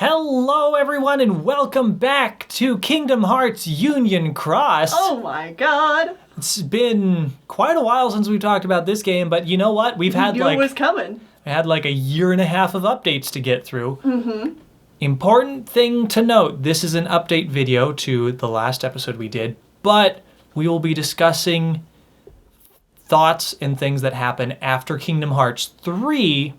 Hello everyone and welcome back to Kingdom Hearts Union Cross. Oh my god. It's been quite a while since we've talked about this game, but you know what? We've had it was coming. I had like a year and a half of updates to get through. Important thing to note, this is an update video to the last episode we did, but we will be discussing thoughts and things that happen after Kingdom Hearts 3.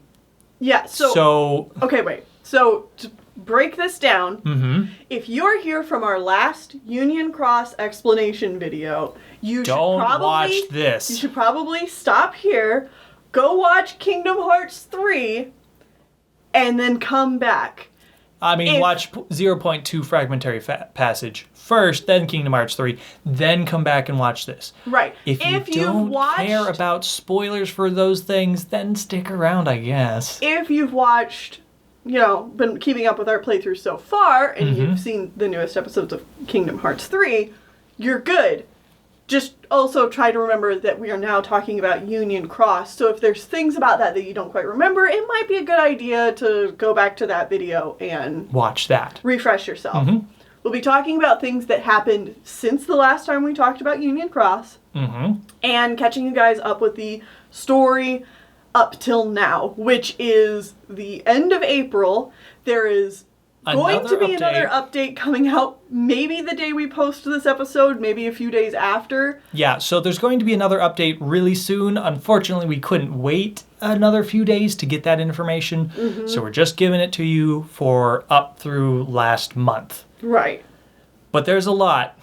Yeah, so okay, wait. So to break this down, if you're here from our last Union Cross explanation video, you Don't should probably watch this. You should probably stop here, go watch Kingdom Hearts 3, and then come back. I mean, watch 0.2 Fragmentary Passage first, then Kingdom Hearts 3, then come back and watch this. Right. If you don't care about spoilers for those things, then stick around, I guess. If you've watched, been keeping up with our playthrough so far, and you've seen the newest episodes of Kingdom Hearts 3, you're good. Just also try to remember that we are now talking about Union Cross, so if there's things about that you don't quite remember, it might be a good idea to go back to that video and watch that. Refresh yourself. We'll be talking about things that happened since the last time we talked about Union Cross, and catching you guys up with the story up till now, which is the end of April. There is going to be another update coming out maybe the day we post this episode, maybe a few days after. Yeah, so there's going to be another update really soon. Unfortunately, we couldn't wait another few days to get that information, so we're just giving it to you for up through last month. Right. But there's a lot.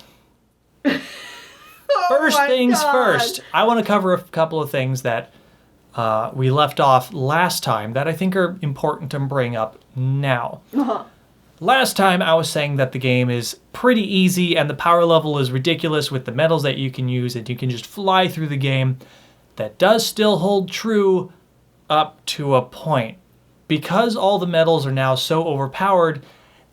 First things first, I want to cover a couple of things that we left off last time that I think are important to bring up now. Last time I was saying that the game is pretty easy and the power level is ridiculous with the medals that you can use and you can just fly through the game. That does still hold true up to a point. Because all the medals are now so overpowered,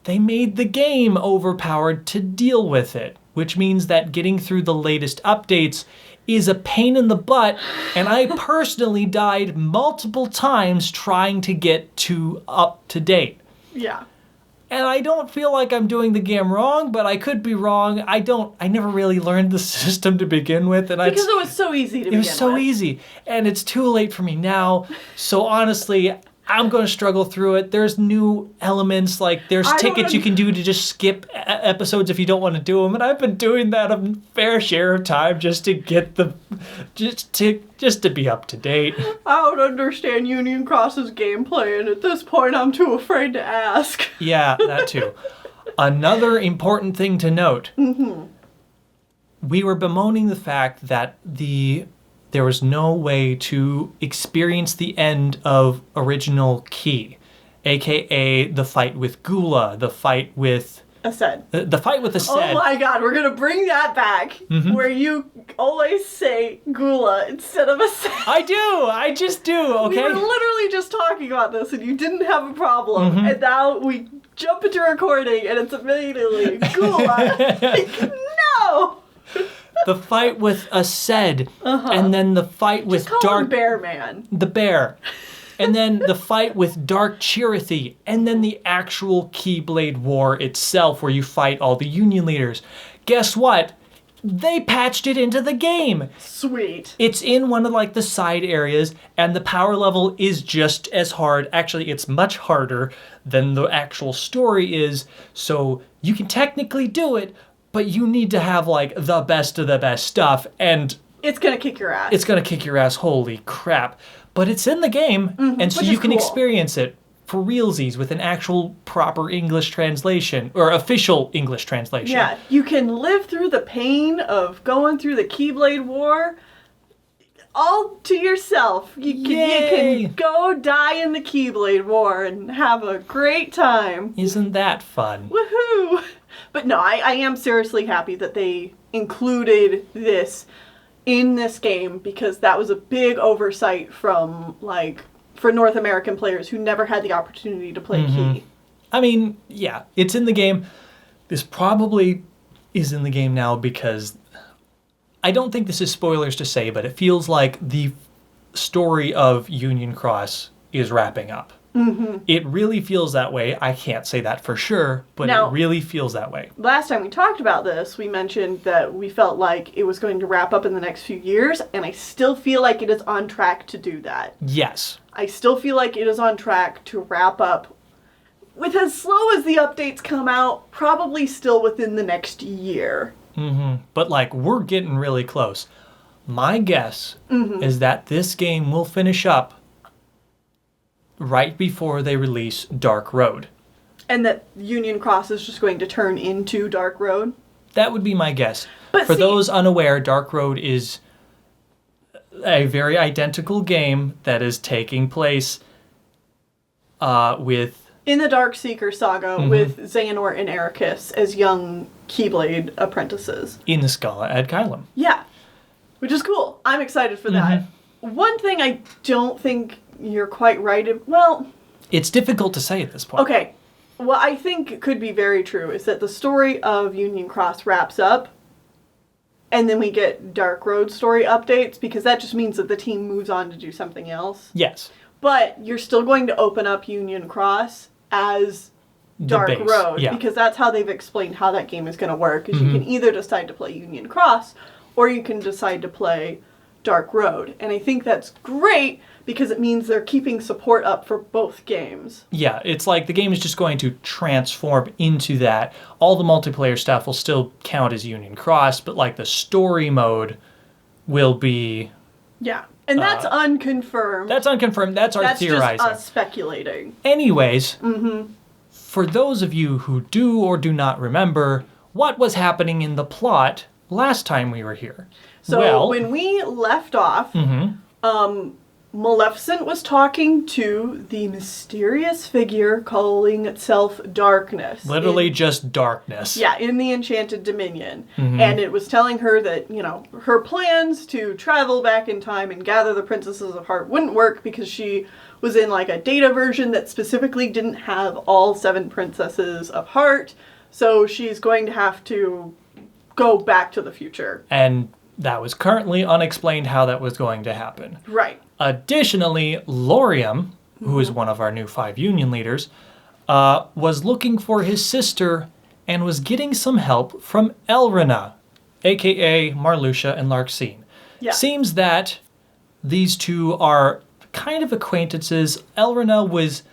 they made the game overpowered to deal with it, which means that getting through the latest updates is a pain in the butt, and I personally died multiple times trying to get to up to date. Yeah. And I don't feel like I'm doing the game wrong, but I could be wrong. I never really learned the system to begin with. And because it was so easy to begin with. It was so easy. And it's too late for me now. So honestly, I'm going to struggle through it. There's new elements, like there's tickets you can do to just skip episodes if you don't want to do them. And I've been doing that a fair share of time just to get just to be up to date. I don't understand Union Cross's gameplay, and at this point I'm too afraid to ask. Yeah, that too. Another important thing to note. We were bemoaning the fact that there was no way to experience the end of Original Key, aka the fight with Gula, the fight with Aced. The fight with Aced. Oh my god, we're gonna bring that back, where you always say Gula instead of Aced. I just do, okay? We were literally just talking about this and you didn't have a problem, and now we jump into recording and it's immediately Gula. Like, no! The fight with Aced, and then the fight with Dark Bear Man. The bear. And then the fight with Dark Chirithy, and then the actual Keyblade War itself where you fight all the Union leaders. Guess what? They patched it into the game. Sweet. It's in one of like the side areas, and the power level is just as hard. Actually, it's much harder than the actual story is, so you can technically do it, but you need to have like the best of the best stuff, and it's gonna kick your ass. It's gonna kick your ass, holy crap. But it's in the game, and so you can experience it for realsies with an actual proper English translation, or official English translation. Yeah, you can live through the pain of going through the Keyblade War all to yourself. You can go die in the Keyblade War and have a great time. Isn't that fun? Woohoo! But no, I am seriously happy that they included this in this game, because that was a big oversight from, for North American players who never had the opportunity to play Key. I mean, yeah, it's in the game. This probably is in the game now because I don't think this is spoilers to say, but it feels like the story of Union Cross is wrapping up. Mm-hmm. It really feels that way. I can't say that for sure, but Now, it really feels that way. Last time we talked about this, we mentioned that we felt like it was going to wrap up in the next few years, and I still feel like it is on track to do that. Yes. I still feel like it is on track to wrap up with as slow as the updates come out, probably still within the next year. Mm-hmm. But, like, we're getting really close. My guess is that this game will finish up right before they release Dark Road. And that Union Cross is just going to turn into Dark Road? That would be my guess. But For those unaware, Dark Road is a very identical game that is taking place with... in the Darkseeker saga with Xehanort and Ericus as young Keyblade apprentices. in the Scala ad Kylum. Yeah. Which is cool. I'm excited for that. One thing I don't think you're quite right in, well... It's difficult to say at this point. Okay. What I think could be very true is that the story of Union Cross wraps up, and then we get Dark Road story updates, because that just means that the team moves on to do something else. Yes. But you're still going to open up Union Cross as Dark base, Road, yeah. because that's how they've explained how that game is going to work, is you can either decide to play Union Cross, or you can decide to play Dark Road. And I think that's great, because it means they're keeping support up for both games. Yeah, it's like the game is just going to transform into that. All the multiplayer stuff will still count as Union Cross, but like the story mode will be... Yeah. And that's unconfirmed. That's unconfirmed. That's our theorizing. Just us speculating. Anyways, for those of you who do or do not remember what was happening in the plot last time we were here. So when we left off, Maleficent was talking to the mysterious figure calling itself Darkness. Literally just darkness. Yeah, in the Enchanted Dominion. And it was telling her that, you know, her plans to travel back in time and gather the Princesses of Heart wouldn't work because she was in like a data version that specifically didn't have all 7 Princesses of Heart. So she's going to have to go back to the future. And that was currently unexplained how that was going to happen. Right. Additionally, Laurium, who is one of our new 5 Union leaders, was looking for his sister and was getting some help from Elrina, a.k.a. Marluxia and Larxene. Yeah. Seems that these two are kind of acquaintances. Elrina was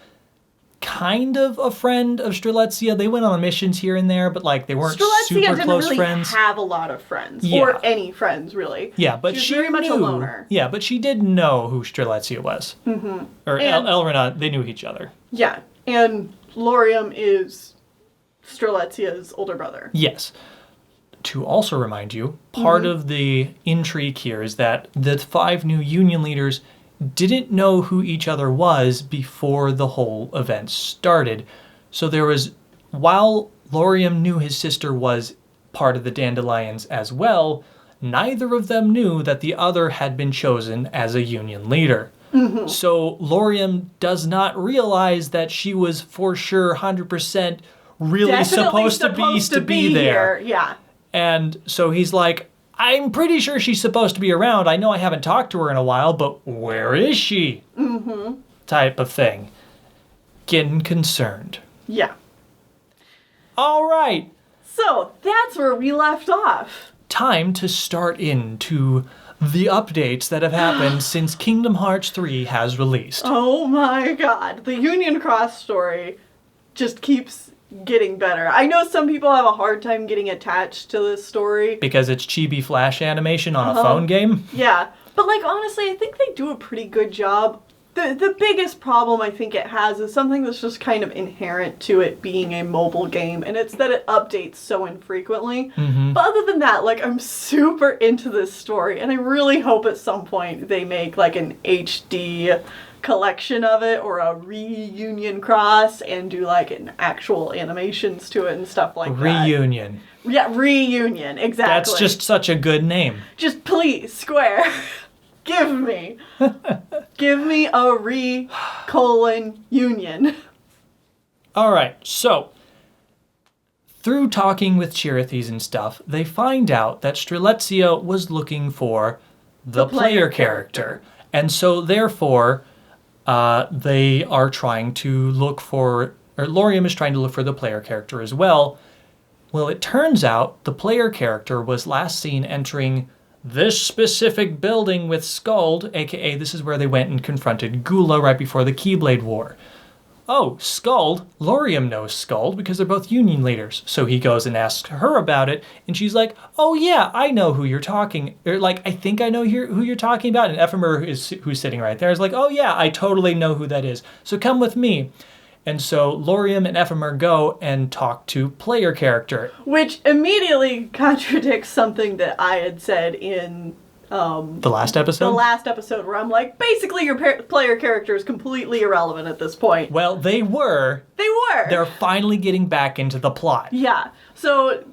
kind of a friend of Strelitzia. They went on missions here and there, but like they weren't super close really friends. Have a lot of friends, Yeah. or any friends really. Yeah, but She's she very much a knew- loner. Yeah, but she did know who Strelitzia was. Or And- Elrina, they knew each other. Yeah, and Laurium is Strelitzia's older brother. Yes. To also remind you, part of the intrigue here is that the 5 new Union leaders didn't know who each other was before the whole event started. So there was, while Laurium knew his sister was part of the Dandelions as well, neither of them knew that the other had been chosen as a Union leader. So Laurium does not realize that she was for sure 100% really Definitely supposed to be there. Here. Yeah. And so he's like, I'm pretty sure she's supposed to be around. I know I haven't talked to her in a while, but where is she? Type of thing. Getting concerned. Yeah. All right. So that's where we left off. Time to start into the updates that have happened since Kingdom Hearts 3 has released. Oh my god. The Union Cross story just keeps getting better. I know some people have a hard time getting attached to this story. Because it's chibi flash animation on a phone game? Yeah. But like honestly, I think they do a pretty good job. The biggest problem I think it has is something that's just kind of inherent to it being a mobile game, and it's that it updates so infrequently. But other than that, like I'm super into this story, and I really hope at some point they make like an HD collection of it or a reunion cross and do like an actual animations to it and stuff like that. Reunion. Yeah, reunion, exactly. That's just such a good name. Just please, Square, give me a union. All right, so through talking with Chirithes and stuff, they find out that Strelitzia was looking for the player character. And so therefore, they are trying to look for, or Laurium is trying to look for the player character as well. Well, it turns out the player character was last seen entering this specific building with Skuld, aka this is where they went and confronted Gula right before the Keyblade War. Oh, Skuld, Laurium knows Skuld because they're both Union leaders. So he goes and asks her about it, and she's like, oh yeah, I know who you're talking, or like, I think I know who you're talking about. And Ephemer, who's sitting right there, is like, oh yeah, I totally know who that is. So come with me. And so Laurium and Ephemer go and talk to player character. Which immediately contradicts something that I had said in the last episode? The last episode, where I'm like, basically your player character is completely irrelevant at this point. Well, they were. They're finally getting back into the plot. Yeah. So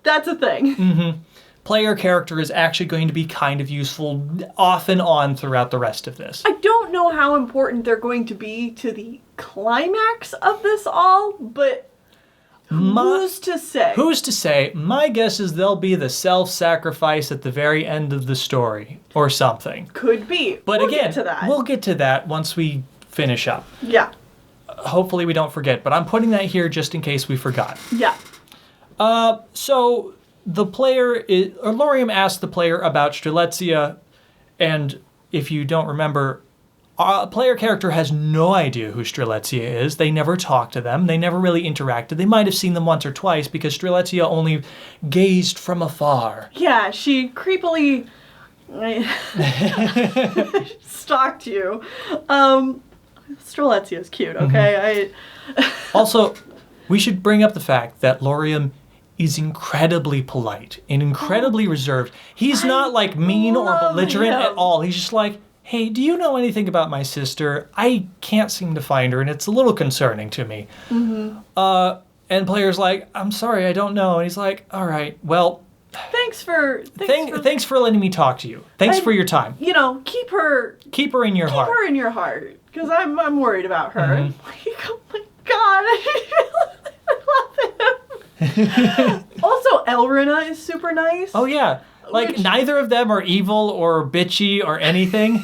that's a thing. Mm-hmm. Player character is actually going to be kind of useful off and on throughout the rest of this. I don't know how important they're going to be to the climax of this all, but who's to say? Who's to say? My guess is they'll be the self-sacrifice at the very end of the story or something. Could be. But we'll again, get to that. We'll get to that once we finish up. Yeah. Hopefully we don't forget, but I'm putting that here just in case we forgot. Yeah. So the player, Laurium asked the player about Strelitzia, and if you don't remember, a player character has no idea who Strelitzia is. They never talked to them. They never really interacted. They might have seen them once or twice because Strelitzia only gazed from afar. Yeah, she creepily stalked you. Strelitzia is cute, okay? Mm-hmm. Also, we should bring up the fact that Laurium is incredibly polite and incredibly reserved. He's not like mean or belligerent at all. He's just like, hey, do you know anything about my sister? I can't seem to find her, and it's a little concerning to me. Mm-hmm. And player's like, I'm sorry, I don't know. And he's like, all right, well, thanks for letting me talk to you. Thanks for your time. You know, keep her in your heart. Keep her in your heart, because I'm worried about her. Mm-hmm. Like, oh my god, I love him. Also, Elrina is super nice. Oh yeah. Like, neither of them are evil or bitchy or anything.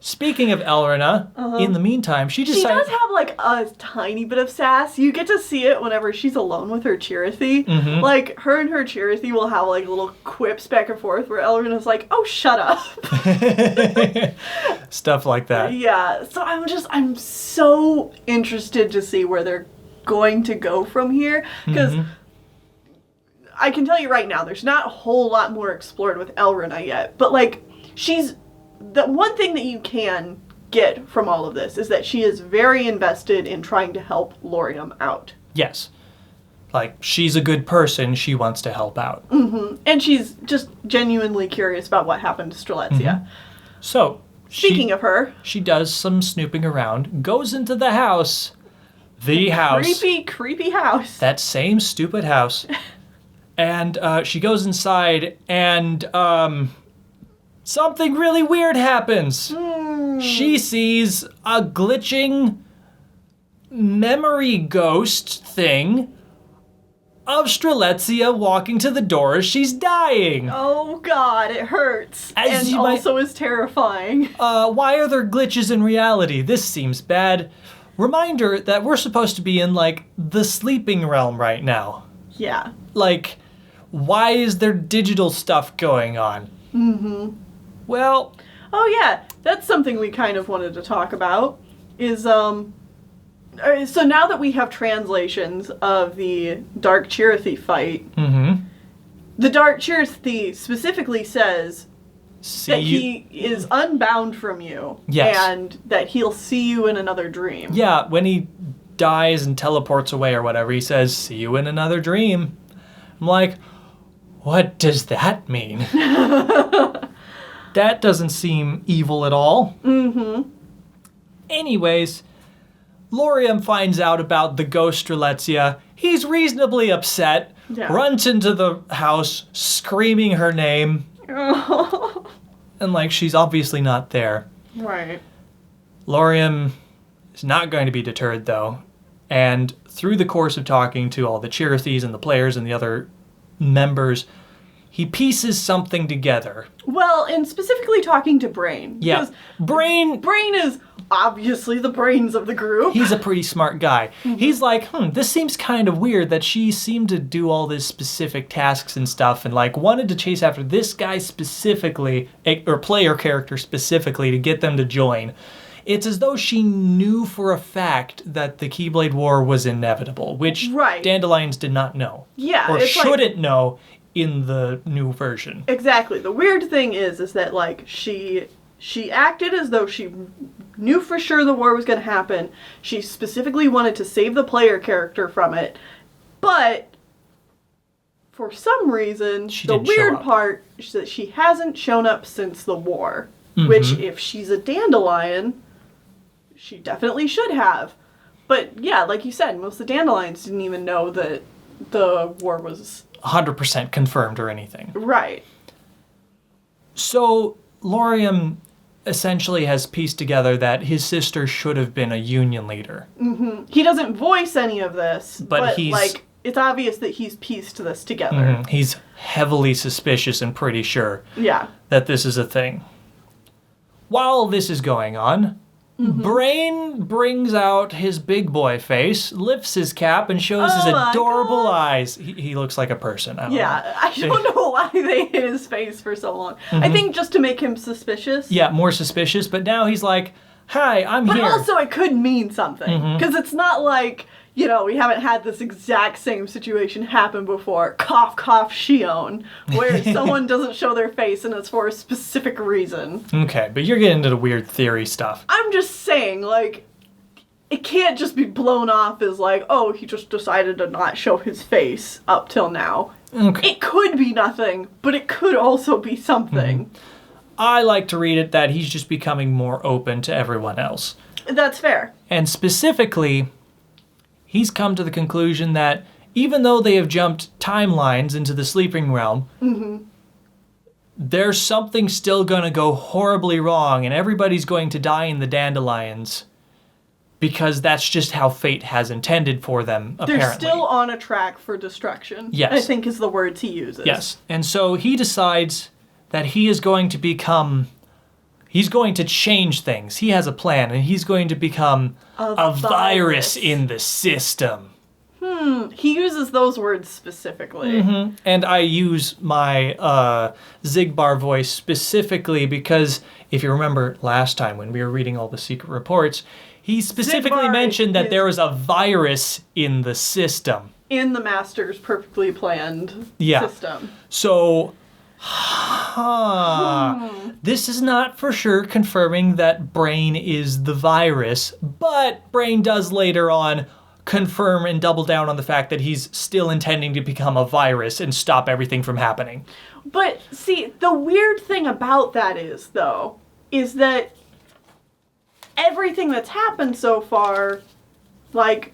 Speaking of Elrina, in the meantime, she decided... She does have, like, a tiny bit of sass. You get to see it whenever she's alone with her Chirithy. Mm-hmm. Like, her and her Chirithy will have, like, little quips back and forth where Elrina's like, oh, shut up. Stuff like that. Yeah. So I'm so interested to see where they're going to go from here. Because... Mm-hmm. I can tell you right now, there's not a whole lot more explored with Elrina yet. But, like, she's... The one thing that you can get from all of this is that she is very invested in trying to help Laurium out. Yes. Like, she's a good person. She wants to help out. Mm-hmm. And she's just genuinely curious about what happened to Strelitzia. Mm-hmm. So, speaking of her... She does some snooping around, goes into the house. The house. Creepy house. That same stupid house. And she goes inside, and something really weird happens. She sees a glitching memory ghost thing of Strelitzia walking to the door as she's dying. Oh god, it hurts. And also is terrifying. Why are there glitches in reality? This seems bad. Reminder that we're supposed to be in, like, the sleeping realm right now. Yeah. Like, why is there digital stuff going on? Mm-hmm. Well... Oh, yeah. That's something we kind of wanted to talk about. Is, so now that we have translations of the Dark Chirithy fight, the Dark Chirithy specifically says that he is unbound from you. Yes. And that he'll see you in another dream. Yeah, when he dies and teleports away or whatever, he says, see you in another dream. I'm like... What does that mean? That doesn't seem evil at all. Mm-hmm. Anyways, Laurium finds out about the ghost Strelitzia. He's reasonably upset. Yeah. Runs into the house, screaming her name. Oh. And, like, she's obviously not there. Right. Laurium is not going to be deterred, though. And through the course of talking to all the Chirithys and the players and the other members, he pieces something together. Well, and specifically talking to Brain. Yeah. Brain is obviously the brains of the group. He's a pretty smart guy. He's like, this seems kind of weird that she seemed to do all these specific tasks and stuff and like wanted to chase after this guy specifically, or player character specifically, to get them to join. It's as though she knew for a fact that the Keyblade War was inevitable, which Dandelions did not know. Yeah. Or shouldn't know in the new version. Exactly. The weird thing is that like she acted as though she knew for sure the war was going to happen. She specifically wanted to save the player character from it. But for some reason, the weird part is that she hasn't shown up since the war. Which, if she's a Dandelion, she definitely should have. But yeah, like you said, most of the Dandelions didn't even know that the war was 100% confirmed or anything. Right. So Laurium essentially has pieced together that his sister should have been a union leader. He doesn't voice any of this, but he's, like, it's obvious that he's pieced this together. He's heavily suspicious and pretty sure that this is a thing. While this is going on, Brain brings out his big boy face, lifts his cap, and shows his adorable eyes. He looks like a person. I don't know why they hid his face for so long. I think just to make him suspicious. Yeah, more suspicious. But now he's like, hi, I'm here. But also it could mean something. Because it's not like, we haven't had this exact same situation happen before. Cough, cough, Shion. Where someone doesn't show their face and it's for a specific reason. Okay, but you're getting into the weird theory stuff. I'm just saying, like, it can't just be blown off as like, oh, he just decided to not show his face up till now. Okay. It could be nothing, but it could also be something. I like to read it that he's just becoming more open to everyone else. That's fair. And specifically, he's come to the conclusion that even though they have jumped timelines into the sleeping realm, there's something still going to go horribly wrong and everybody's going to die in the Dandelions because that's just how fate has intended for them, apparently. They're still on a track for destruction, yes. I think is the words he uses. Yes, and so he decides that he is going to become... He's going to change things. He has a plan, and he's going to become a virus in the system. He uses those words specifically. And I use my Zigbar voice specifically because, if you remember last time when we were reading all the secret reports, he specifically mentioned that there was a virus in the system. In the Master's perfectly planned system. So... This is not for sure confirming that Brain is the virus, but Brain does later on confirm and double down on the fact that he's still intending to become a virus and stop everything from happening. But see, the weird thing about that is, though, is that everything that's happened so far, like,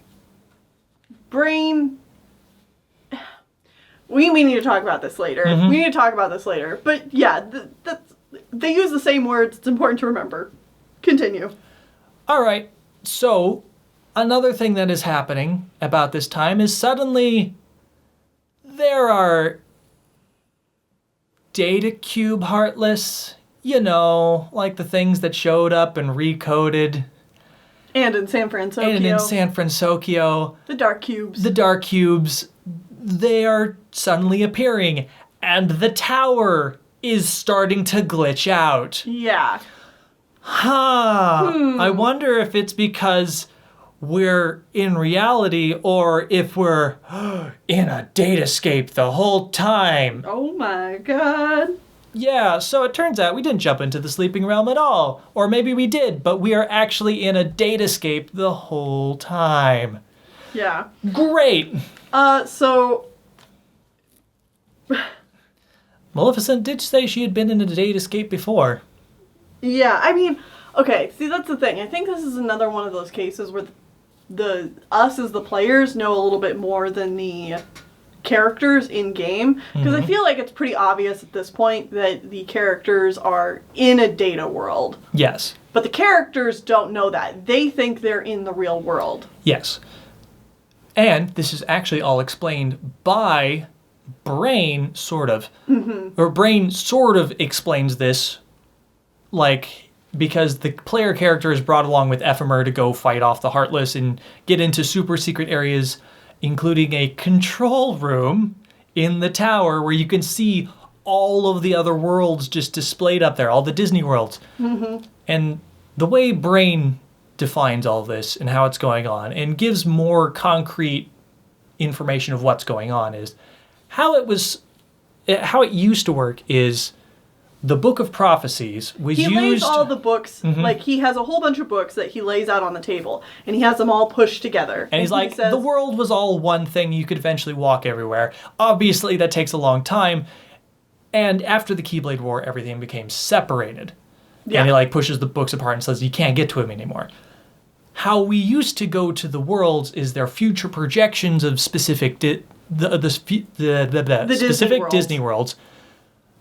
Brain... We need to talk about this later. We need to talk about this later. But yeah, they use the same words. It's important to remember. Continue. All right. So another thing that is happening about this time is suddenly there are data cube Heartless. Like the things that showed up and recoded. And in San Francisco. The Dark Cubes. They are suddenly appearing, and the tower is starting to glitch out. Yeah. I wonder if it's because we're in reality or if we're in a datascape the whole time. Oh my god. Yeah, so it turns out we didn't jump into the sleeping realm at all. Or maybe we did, but we are actually in a datascape the whole time. Yeah. Great. So... Maleficent did say she had been in a datascape before. Yeah, I mean, okay, see, that's the thing. I think this is another one of those cases where us as the players know a little bit more than the characters in game. Because I feel like it's pretty obvious at this point that the characters are in a data world. Yes. But the characters don't know that. They think they're in the real world. Yes. And this is actually all explained by Brain sort of explains this, like, because the player character is brought along with Ephemer to go fight off the Heartless and get into super secret areas, including a control room in the tower where you can see all of the other worlds just displayed up there, all the Disney worlds. And the way Brain defines all this and how it's going on and gives more concrete information of what's going on is how it used to work is the Book of Prophecies was used... He lays all the books, like he has a whole bunch of books that he lays out on the table, and he has them all pushed together. And he's like, the world was all one thing, you could eventually walk everywhere. Obviously, that takes a long time. And after the Keyblade War, everything became separated. Yeah. And he like pushes the books apart and says, you can't get to him anymore. How we used to go to the worlds is their future projections of specific specific Disney worlds.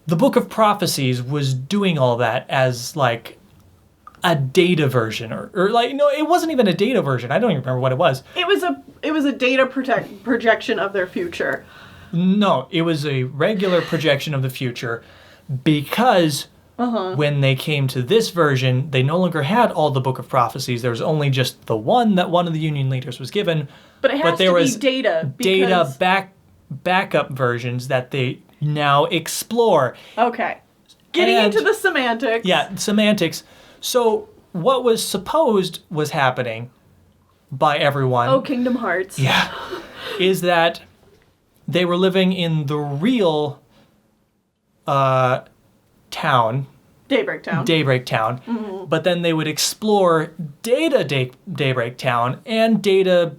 The Book of Prophecies was doing all that as like a data version, or like, no, it wasn't even a data version. I don't even remember what it was. It was a data projection of their future. No, it was a regular projection of the future because when they came to this version, they no longer had all the Book of Prophecies. There was only just the one that one of the Union leaders was given. But it has to be data. Data backup versions that they now explore. Okay. Getting into the semantics. Yeah, semantics. So what was supposed was happening by everyone. Oh, Kingdom Hearts. Yeah. Is that they were living in the real town. Daybreak Town. Mm-hmm. But then they would explore Daybreak Town and data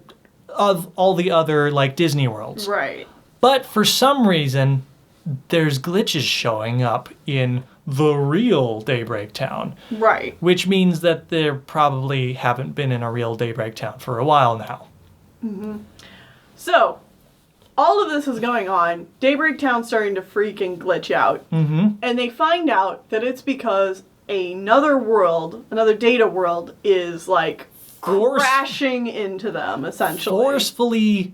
of all the other like Disney worlds. Right. But for some reason, there's glitches showing up in the real Daybreak Town. Right. Which means that they probably haven't been in a real Daybreak Town for a while now. Mm-hmm. So, all of this is going on. Daybreak Town's starting to freaking glitch out. Mm-hmm. And they find out that it's because another data world is like crashing into them, essentially. Forcefully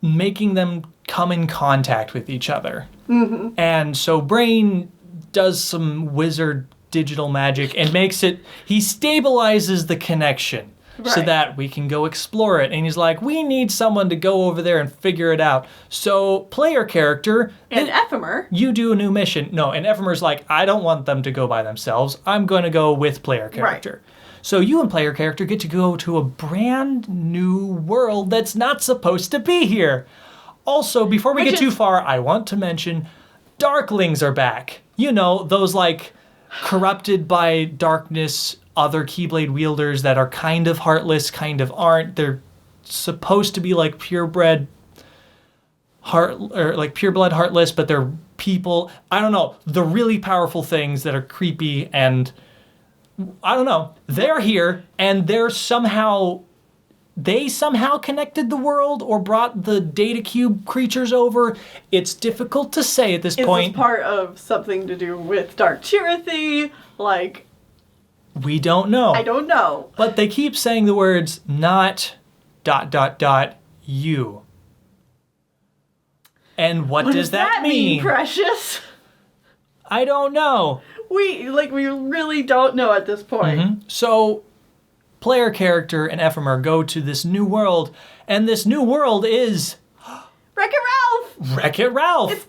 making them come in contact with each other. Mm-hmm. And so Brain does some wizard digital magic and he stabilizes the connection so that we can go explore it. And he's like, we need someone to go over there and figure it out. So player character... And Ephemer. You do a new mission. No, and Ephemer's like, I don't want them to go by themselves. I'm going to go with player character. Right. So you and player character get to go to a brand new world that's not supposed to be here. Also, before we get too far, I want to mention Darklings are back. You know, those like corrupted by darkness, other Keyblade wielders that are kind of heartless, kind of aren't. They're supposed to be like purebred heartless, but they're people. I don't know. The really powerful things that are creepy and I don't know. They're here, and they somehow connected the world or brought the data cube creatures over. It's difficult to say at this point. Is this part of something to do with Dark Chirithy? Like... We don't know. I don't know. But they keep saying the words, not ... you. And what does that mean? Precious? I don't know. We really don't know at this point. Mm-hmm. So, player character and Ephemer go to this new world, and this new world is... Wreck-It Ralph! Wreck-It Ralph! It's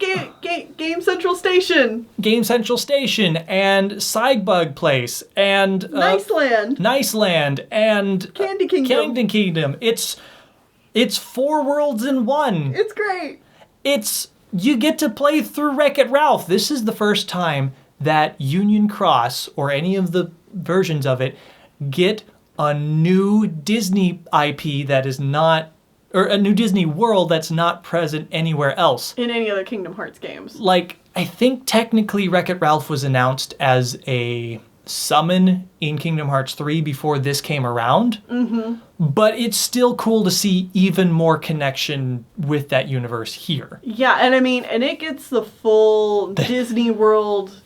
Game Central Station. Game Central Station, and Sidebug Place, and... Niceland, and... Candy Kingdom. It's 4 worlds in one. It's great. You get to play through Wreck-It Ralph. This is the first time that Union Cross, or any of the versions of it, get a new Disney IP that is not, or a new Disney world that's not present anywhere else. In any other Kingdom Hearts games. Like, I think technically Wreck-It Ralph was announced as a summon in Kingdom Hearts 3 before this came around. Mm-hmm. But it's still cool to see even more connection with that universe here. Yeah, and I mean, and it gets the full Disney World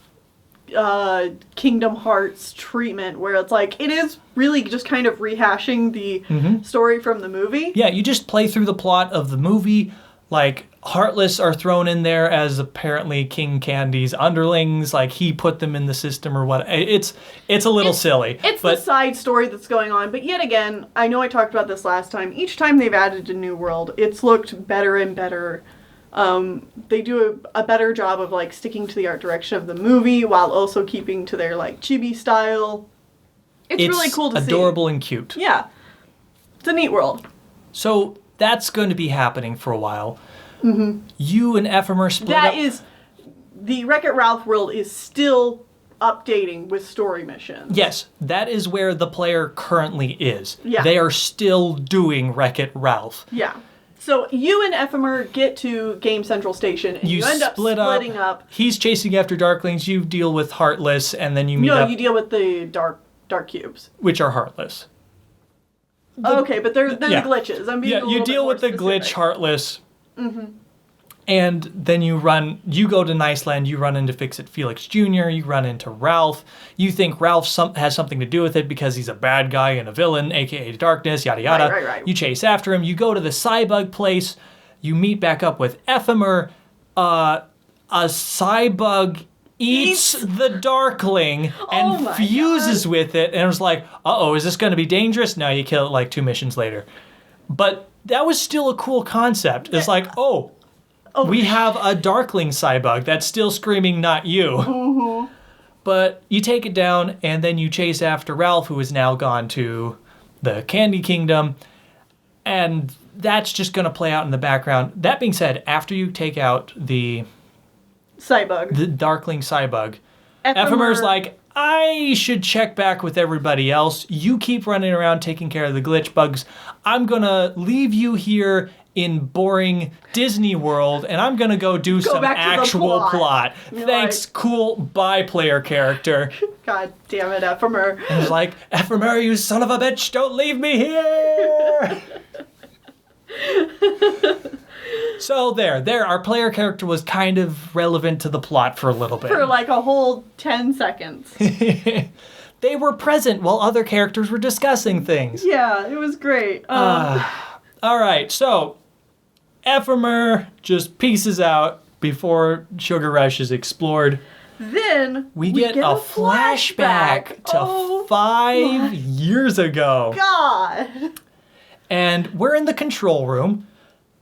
Kingdom Hearts treatment where it's like, it is really just kind of rehashing the story from the movie. Yeah, you just play through the plot of the movie, Like, Heartless are thrown in there as apparently King Candy's underlings. Like, he put them in the system or what. It's a little silly. It's the side story that's going on. But yet again, I know I talked about this last time. Each time they've added a new world, it's looked better and better. They do a better job of, like, sticking to the art direction of the movie while also keeping to their, like, chibi style. It's really cool to see. It's adorable and cute. Yeah. It's a neat world. So that's going to be happening for a while. Mm-hmm. You and Ephemer split up. The Wreck-It Ralph world is still updating with story missions. Yes, that is where the player currently is. Yeah. They are still doing Wreck-It Ralph. Yeah. So you and Ephemer get to Game Central Station, and you end up splitting up. He's chasing after Darklings, you deal with Heartless, and then you meet up. No, you deal with the dark cubes. Which are Heartless. Okay, but they're the glitches. I'm being a little you bit deal more with the specific. glitch Heartless. Mm-hmm. And then you go to Niceland, you run into Fix-It Felix Jr., you run into Ralph. You think Ralph has something to do with it because he's a bad guy and a villain, aka Darkness, yada yada. Right. You chase after him, you go to the Cybug place, you meet back up with Ephemer. A Cybug eats the Darkling and fuses with it, and it was like, uh-oh, is this going to be dangerous? No, you kill it like 2 missions later. But that was still a cool concept. It's like, we have a Darkling Cybug that's still screaming, not you. Mm-hmm. But you take it down, and then you chase after Ralph, who is now gone to the Candy Kingdom. And that's just going to play out in the background. That being said, after you take out the Darkling Cybug, Ephemer's like, I should check back with everybody else. You keep running around taking care of the glitch bugs. I'm going to leave you here in boring Disney World, and I'm going to go do some actual plot. Thanks, cool, bye, player character. God damn it, Ephemer. And he's like, Ephemer, you son of a bitch, don't leave me here! So there, our player character was kind of relevant to the plot for a little bit. For like a whole 10 seconds. They were present while other characters were discussing things. Yeah, it was great. All right, so Ephemer just pieces out before Sugar Rush is explored. Then we get a flashback to 5 years ago. God. And we're in the control room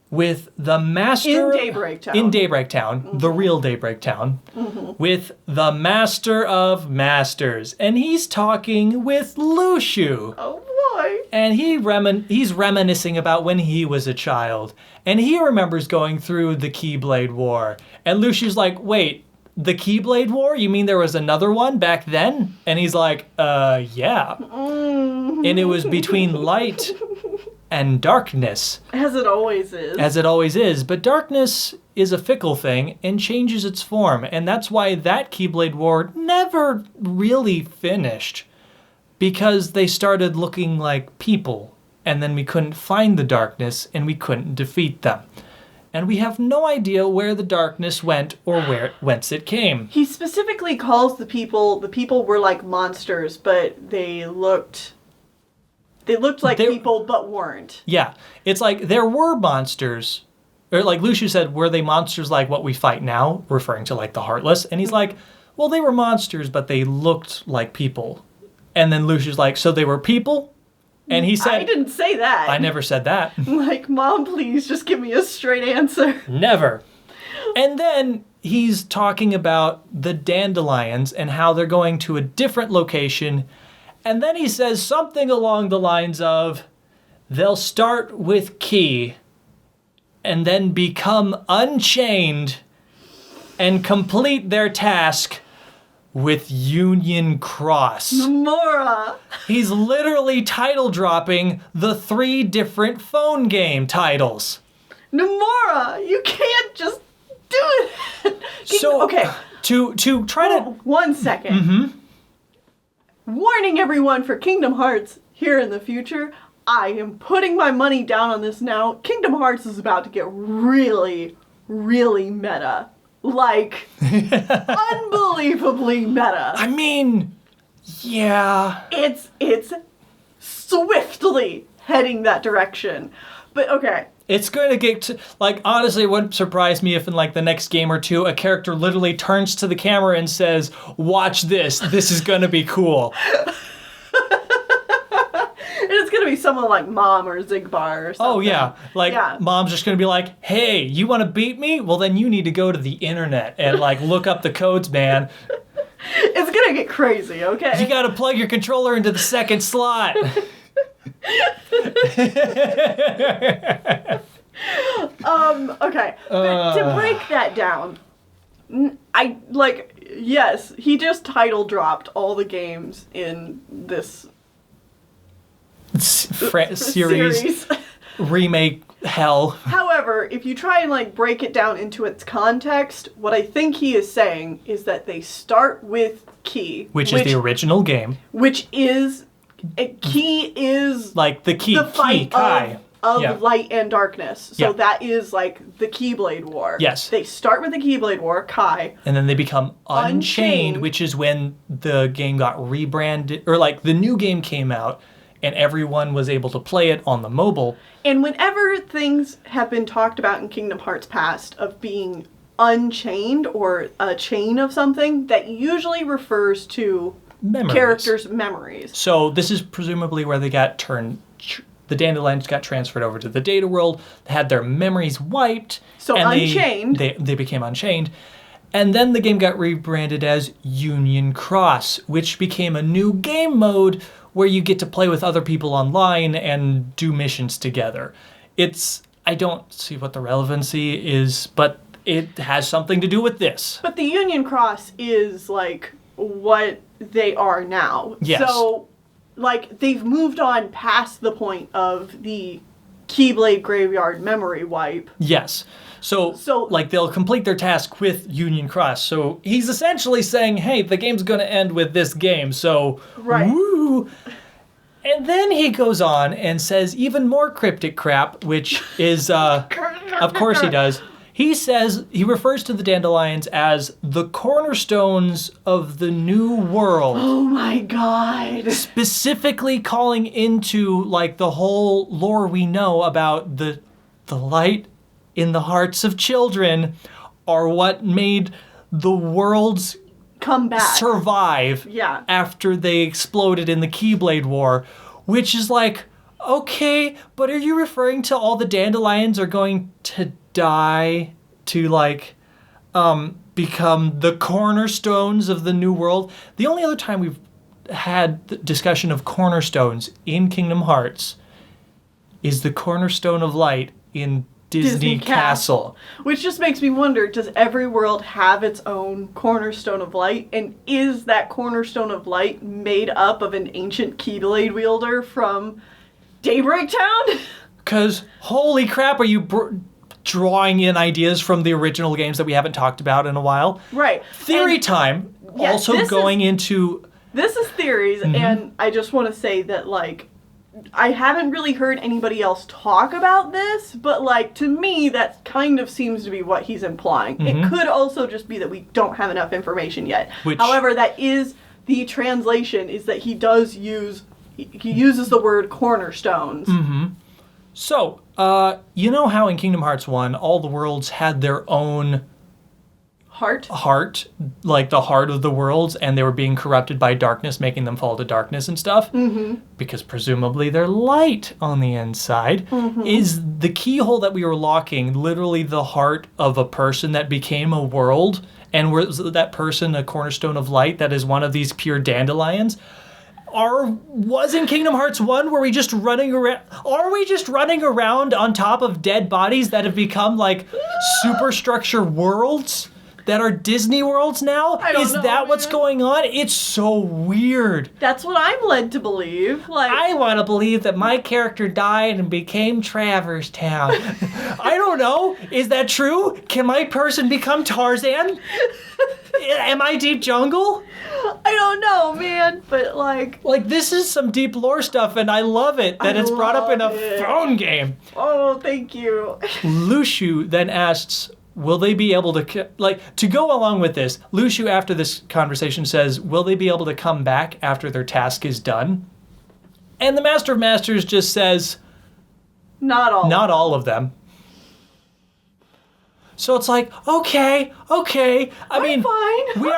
with the master... In Daybreak Town. Mm-hmm. The real Daybreak Town. Mm-hmm. With the master of masters. And he's talking with Lushu. Oh, boy. And he's reminiscing about when he was a child. And he remembers going through the Keyblade War. And Lushu's like, wait, the Keyblade War? You mean there was another one back then? And he's like, yeah. Mm-hmm. And it was between light and darkness. As it always is. As it always is. But darkness is a fickle thing and changes its form. And that's why that Keyblade War never really finished. Because they started looking like people. And then we couldn't find the darkness and we couldn't defeat them. And we have no idea where the darkness went or whence it came. He specifically calls the people were like monsters, but they looked like people but weren't. Yeah. It's like there were monsters. Or like Lushu said, were they monsters like what we fight now? Referring to like the Heartless. And he's like, well, they were monsters, but they looked like people. And then Lushu's like, so they were people? And he said... I didn't say that. I never said that. Like, Mom, please just give me a straight answer. Never. And then he's talking about the dandelions and how they're going to a different location. And then he says something along the lines of, they'll start with Key and then become unchained and complete their task with Union Cross. Nomura! He's literally title dropping the 3 different phone game titles. Nomura! You can't just do it! So, okay. To try to... 1 second. Mm-hmm. Warning everyone for Kingdom Hearts here in the future. I am putting my money down on this now. Kingdom Hearts is about to get really, really meta. Like, unbelievably meta. I mean, yeah. It's swiftly heading that direction. But okay. It's going to get to, like, honestly, it wouldn't surprise me if in, like, the next game or two, a character literally turns to the camera and says, watch this. This is going to be cool. And it's going to be someone like Mom or Zigbar or something. Oh, yeah. Like, Mom's just going to be like, hey, you want to beat me? Well, then you need to go to the internet and, like, look up the codes, man. It's going to get crazy, okay? You got to plug your controller into the second slot. Okay. But to break that down, yes, he just title dropped all the games in this series. Remake hell. However, if you try and like break it down into its context, what I think he is saying is that they start with Key, which is the original game. Which is Key is like the key, the fight Kai. of light and darkness. So that is like the Keyblade War. Yes. They start with the Keyblade War, Kai. And then they become Unchained, which is when the game got rebranded, or like the new game came out and everyone was able to play it on the mobile. And whenever things have been talked about in Kingdom Hearts past of being unchained or a chain of something, that usually refers to characters' memories. So this is presumably where they got the Dandelions got transferred over to the data world, they had their memories wiped. So Unchained. They became Unchained. And then the game got rebranded as Union Cross, which became a new game mode where you get to play with other people online and do missions together. I don't see what the relevancy is, but it has something to do with this. But the Union Cross is like what they are now. Yes. So, like, they've moved on past the point of the Keyblade Graveyard memory wipe. Yes. So, like, they'll complete their task with Union Cross. So he's essentially saying, hey, the game's going to end with this game, so woo! And then he goes on and says even more cryptic crap, which is, of course he does. He says, he refers to the Dandelions as the cornerstones of the new world. Oh my god. Specifically calling into, like, the whole lore we know about the light in the hearts of children are what made the worlds come back, survive after they exploded in the Keyblade War, which is like, okay, but are you referring to all the Dandelions are going to die to, like, become the cornerstones of the new world? The only other time we've had the discussion of cornerstones in Kingdom Hearts is the cornerstone of light in Disney Castle. Which just makes me wonder, does every world have its own cornerstone of light? And is that cornerstone of light made up of an ancient Keyblade wielder from Daybreak Town? Because, holy crap, are you drawing in ideas from the original games that we haven't talked about in a while? Right. Theory time, also going into... This is theories, and I just want to say that, like, I haven't really heard anybody else talk about this, but, like, to me, that kind of seems to be what he's implying. It could also just be that we don't have enough information yet. However, that is the translation, is that he uses the word cornerstones. So, you know how in Kingdom Hearts 1, all the worlds had their own... Heart, like the heart of the worlds, and they were being corrupted by darkness, making them fall to darkness and stuff, because presumably they're light on the inside. Is the keyhole that we were locking literally the heart of a person that became a world, and was that person a cornerstone of light that is one of these pure dandelions? Was in Kingdom Hearts 1, were we just running around? Are we just running around on top of dead bodies that have become like superstructure worlds? That are Disney worlds now? Is that what's going on? It's so weird. That's what I'm led to believe. Like, I want to believe that my character died and became Traverse Town. I don't know. Is that true? Can my person become Tarzan? Am I Deep Jungle? I don't know, man. But like this is some deep lore stuff, and I love it that it's brought up in a phone game. Oh, thank you. Lushu then asks, will they be able to, to go along with this, Lushu after this conversation says, will they be able to come back after their task is done? And the Master of Masters just says, Not all. Not all of them. So it's like, okay. I mean, fine. we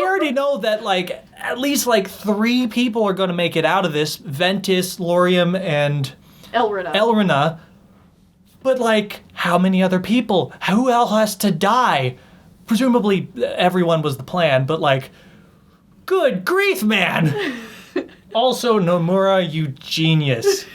already know that like at least like 3 people are going to make it out of this: Ventus, Lorium, and Elrina. But like, how many other people? Who else has to die? Presumably, everyone was the plan. But like, good grief, man! Also, Nomura, you genius.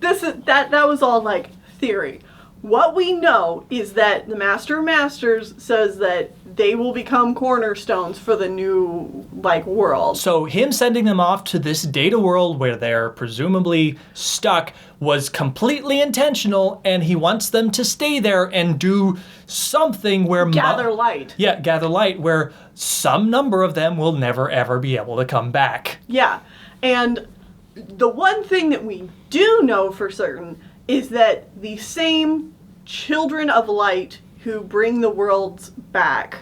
That was all like theory. What we know is that the Master of Masters says that they will become cornerstones for the new like world. So him sending them off to this data world where they're presumably stuck was completely intentional, and he wants them to stay there and do something where gather light. Yeah, gather light, where some number of them will never ever be able to come back. Yeah. And the one thing that we do know for certain is that the same children of light who bring the worlds back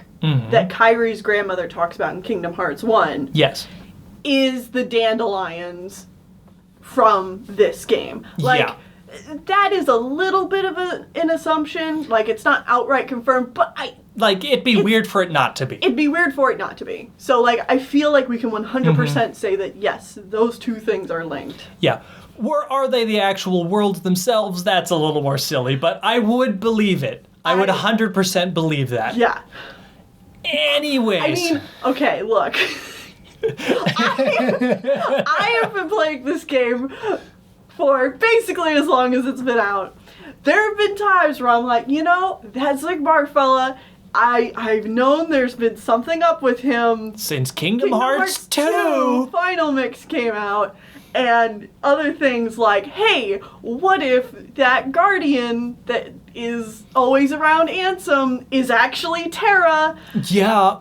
that Kyrie's grandmother talks about in Kingdom Hearts 1 yes, is the dandelions from this game. Like, that is a little bit of an assumption. Like, it's not outright confirmed, but it'd be weird for it not to be. It'd be weird for it not to be. So, like, I feel like we can 100% say that, yes, those two things are linked. Yeah. Are they the actual worlds themselves? That's a little more silly, but I would believe it. I would 100% believe that. Yeah. Anyways. I mean, okay, look. I have been playing this game for basically as long as it's been out. There have been times where I'm like, that Zigbar fella, I've known there's been something up with him. Since Kingdom Hearts 2 Final Mix came out. And other things like, hey, what if that guardian that is always around Ansem is actually Terra? Yeah.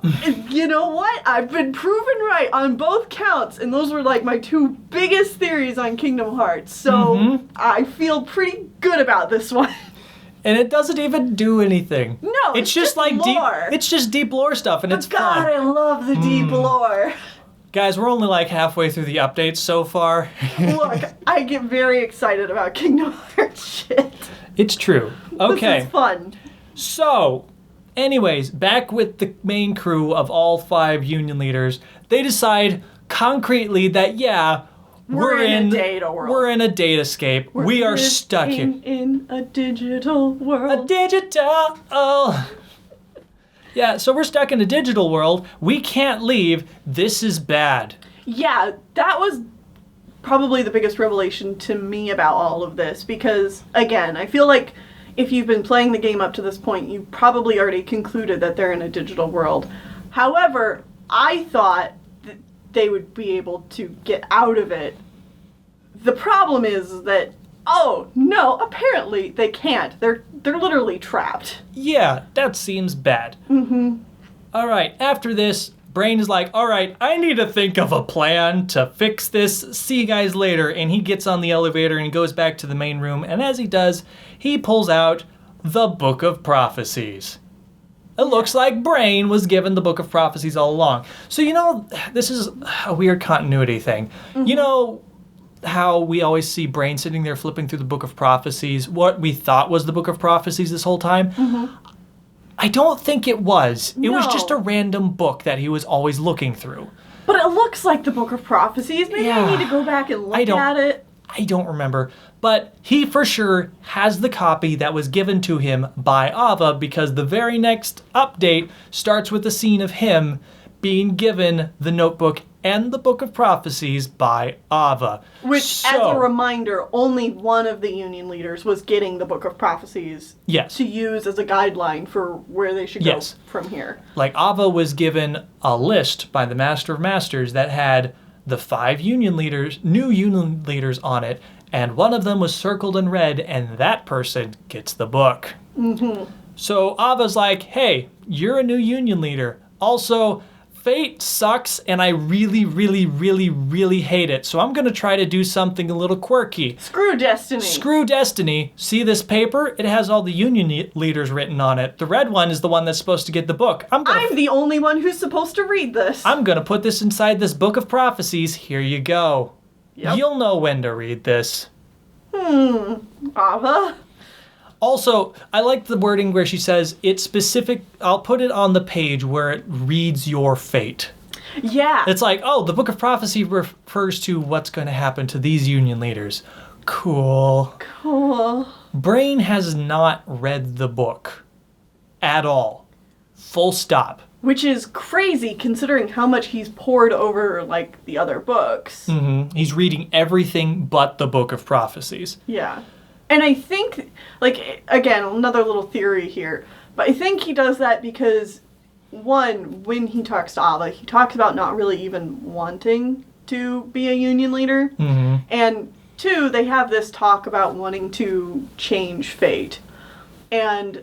You know what? I've been proven right on both counts, and those were like my 2 biggest theories on Kingdom Hearts. So I feel pretty good about this one. And it doesn't even do anything. No, it's just like lore. It's just deep lore stuff, and it's fun. God, I love the deep lore. Guys, we're only like halfway through the updates so far. Look, I get very excited about Kingdom Hearts shit. It's true. Okay. This is fun. So, anyways, back with the main crew of all 5 union leaders, they decide concretely that, we're in a data world. We're in a datascape. We are stuck here. In a digital world. A digital. Yeah, so we're stuck in a digital world. We can't leave. This is bad. Yeah, that was probably the biggest revelation to me about all of this because, again, I feel like if you've been playing the game up to this point, you probably already concluded that they're in a digital world. However, I thought that they would be able to get out of it. The problem is that, oh, no, apparently they can't. They're literally trapped. Yeah, that seems bad. All right, after this, Brain is like, all right, I need to think of a plan to fix this. See you guys later. And he gets on the elevator and he goes back to the main room. And as he does, he pulls out the Book of Prophecies. It looks like Brain was given the Book of Prophecies all along. So, this is a weird continuity thing. You know how we always see Brain sitting there flipping through the Book of Prophecies, what we thought was the Book of Prophecies this whole time? I don't think it was. It was just a random book that he was always looking through. But it looks like the Book of Prophecies. Maybe I need to go back and look at it. I don't remember. But he for sure has the copy that was given to him by Ava because the very next update starts with a scene of him being given the notebook and the Book of Prophecies by Ava. Which, as a reminder, only one of the Union leaders was getting the Book of Prophecies to use as a guideline for where they should go from here. Like, Ava was given a list by the Master of Masters that had the 5 Union leaders, new Union leaders on it, and one of them was circled in red, and that person gets the book. So Ava's like, hey, you're a new Union leader. Also, fate sucks, and I really, really, really, really hate it. So I'm going to try to do something a little quirky. Screw destiny. Screw destiny. See this paper? It has all the Union leaders written on it. The red one is the one that's supposed to get the book. I'm the only one who's supposed to read this. I'm going to put this inside this Book of Prophecies. Here you go. Yep. You'll know when to read this. Ava. Also, I like the wording where she says, it's specific. I'll put it on the page where it reads your fate. Yeah. It's like, oh, the Book of Prophecy refers to what's going to happen to these Union leaders. Cool. Brain has not read the book at all. Full stop. Which is crazy considering how much he's poured over, like, the other books. Mm-hmm. He's reading everything but the Book of Prophecies. Yeah. And I think, like, again, another little theory here, but I think he does that because, one, when he talks to Ava, he talks about not really even wanting to be a Union leader. Mm-hmm. And two, they have this talk about wanting to change fate. And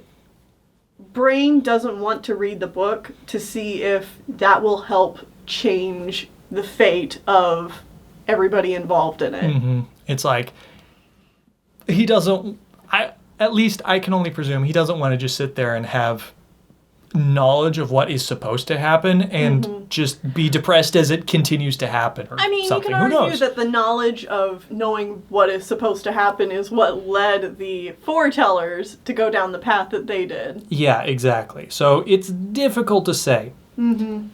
Brain doesn't want to read the book to see if that will help change the fate of everybody involved in it. Mm-hmm. It's like, he doesn't, at least I can only presume, he doesn't want to just sit there and have knowledge of what is supposed to happen and just be depressed as it continues to happen or something. You can argue that the knowledge of knowing what is supposed to happen is what led the foretellers to go down the path that they did. Yeah, exactly. So it's difficult to say. Mm-hmm.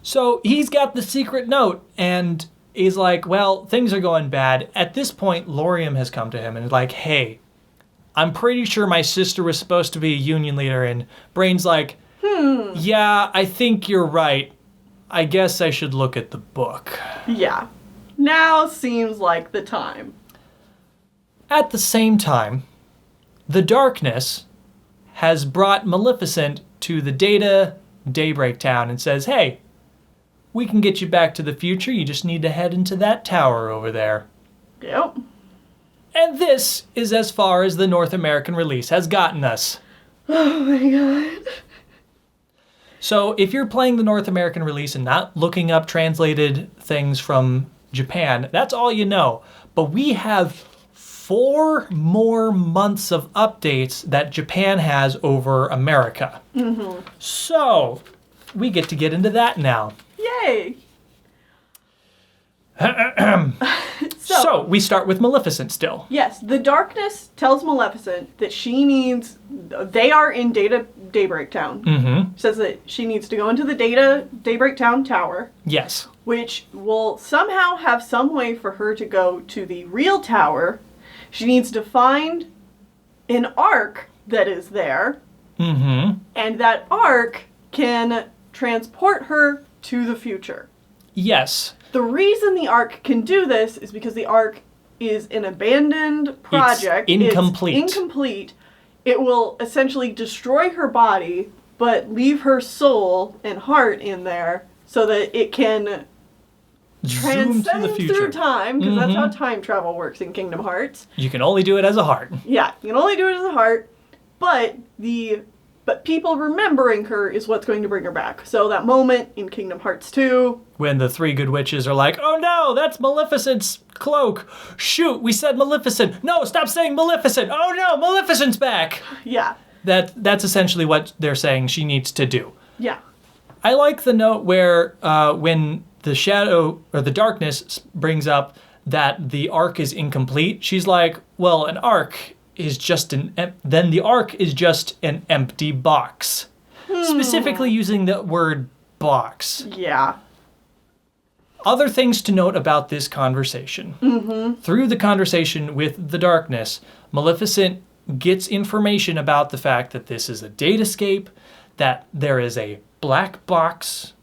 So he's got the secret note and he's like, well, things are going bad. At this point, Laurium has come to him and is like, hey, I'm pretty sure my sister was supposed to be a Union leader. And Brain's like, yeah, I think you're right. I guess I should look at the book. Yeah. Now seems like the time. At the same time, the darkness has brought Maleficent to the Data Daybreak Town and says, hey, we can get you back to the future. You just need to head into that tower over there. Yep. And this is as far as the North American release has gotten us. Oh my god. So if you're playing the North American release and not looking up translated things from Japan, that's all you know. But we have 4 more months of updates that Japan has over America. Mm-hmm. So we get into that now. Yay! So we start with Maleficent still. Yes, the darkness tells Maleficent that they are in Daybreak Town. Mm-hmm. Says that she needs to go into the Daybreak Town tower. Yes. Which will somehow have some way for her to go to the real tower. She needs to find an ark that is there. Mm-hmm. And that ark can transport her to the future. Yes. The reason the Ark can do this is because the Ark is an abandoned project. It's incomplete. It's incomplete. It will essentially destroy her body, but leave her soul and heart in there so that it can transcend through time, because that's how time travel works in Kingdom Hearts. You can only do it as a heart. Yeah, you can only do it as a heart, but people remembering her is what's going to bring her back. So that moment in Kingdom Hearts 2... when the 3 good witches are like, oh no, that's Maleficent's cloak. Shoot, we said Maleficent. No, stop saying Maleficent. Oh no, Maleficent's back. Yeah. That's essentially what they're saying she needs to do. Yeah. I like the note where when the shadow or the darkness brings up that the ark is incomplete, she's like, well, an ark is just then the ark is just an empty box. Specifically using the word box. Yeah. Other things to note about this conversation. Mm-hmm. Through the conversation with the darkness, Maleficent gets information about the fact that this is a datascape, that there is a black box.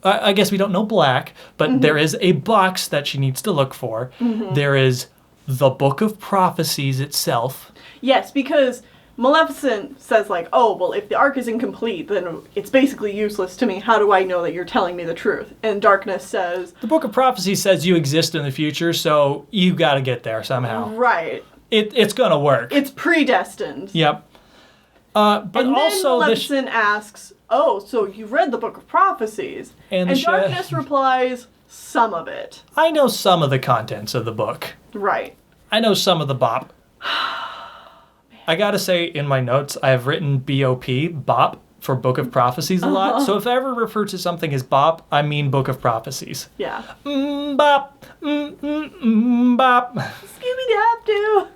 I guess we don't know black, but there is a box that she needs to look for. Mm-hmm. There is the Book of Prophecies itself. Yes, because Maleficent says, like, oh, well, if the ark is incomplete, then it's basically useless to me. How do I know that you're telling me the truth? And Darkness says... the Book of Prophecies says you exist in the future, so you gotta get there somehow. Right. It's gonna work. It's predestined. Yep. But and also... then Maleficent asks, oh, so you've read the Book of Prophecies? And Darkness replies, some of it. I know some of the contents of the book. Right. I know some of the bop. I gotta say, in my notes, I have written BOP, bop, for Book of Prophecies a lot. So if I ever refer to something as bop, I mean Book of Prophecies. Yeah. Bop. Bop. Scooby-Doo.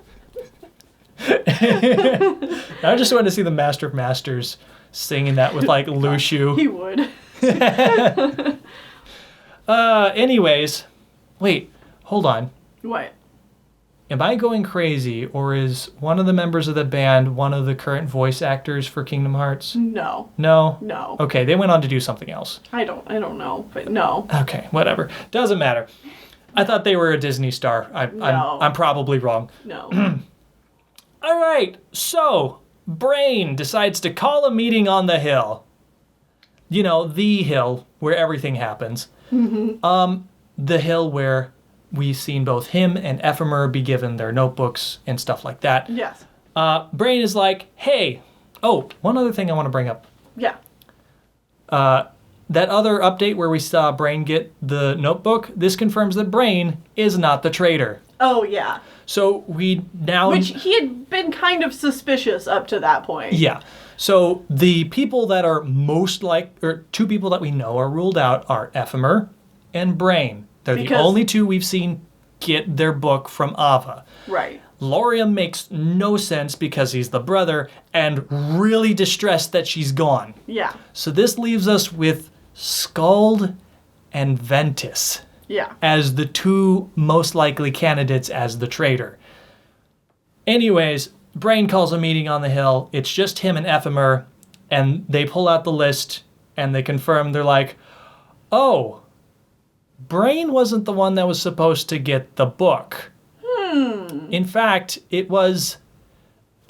I just want to see the Master of Masters singing that with like Lushu. He would. Anyways, wait, hold on. What? Am I going crazy, or is one of the members of the band one of the current voice actors for Kingdom Hearts? No. No? No. Okay, they went on to do something else. I don't know, but no. Okay, whatever. Doesn't matter. I thought they were a Disney star. I'm probably wrong. No. All right, so Brain decides to call a meeting on the hill. You know, the hill where everything happens. Mm-hmm. The hill where we've seen both him and Ephemer be given their notebooks and stuff like that. Yes. Brain is like, hey, one other thing I want to bring up. Yeah. That other update where we saw Brain get the notebook, this confirms that Brain is not the traitor. Oh, yeah. So we now... Which he had been kind of suspicious up to that point. Yeah. So the people that are two people that we know are ruled out are Ephemer and Brain. They're the only two we've seen get their book from Ava. Right. Laurium makes no sense because he's the brother and really distressed that she's gone. Yeah. So this leaves us with Skuld and Ventus. Yeah. As the two most likely candidates as the traitor. Anyways, Brain calls a meeting on the hill. It's just him and Ephemer, and they pull out the list and they confirm. They're like, oh, Brain wasn't the one that was supposed to get the book. In fact, this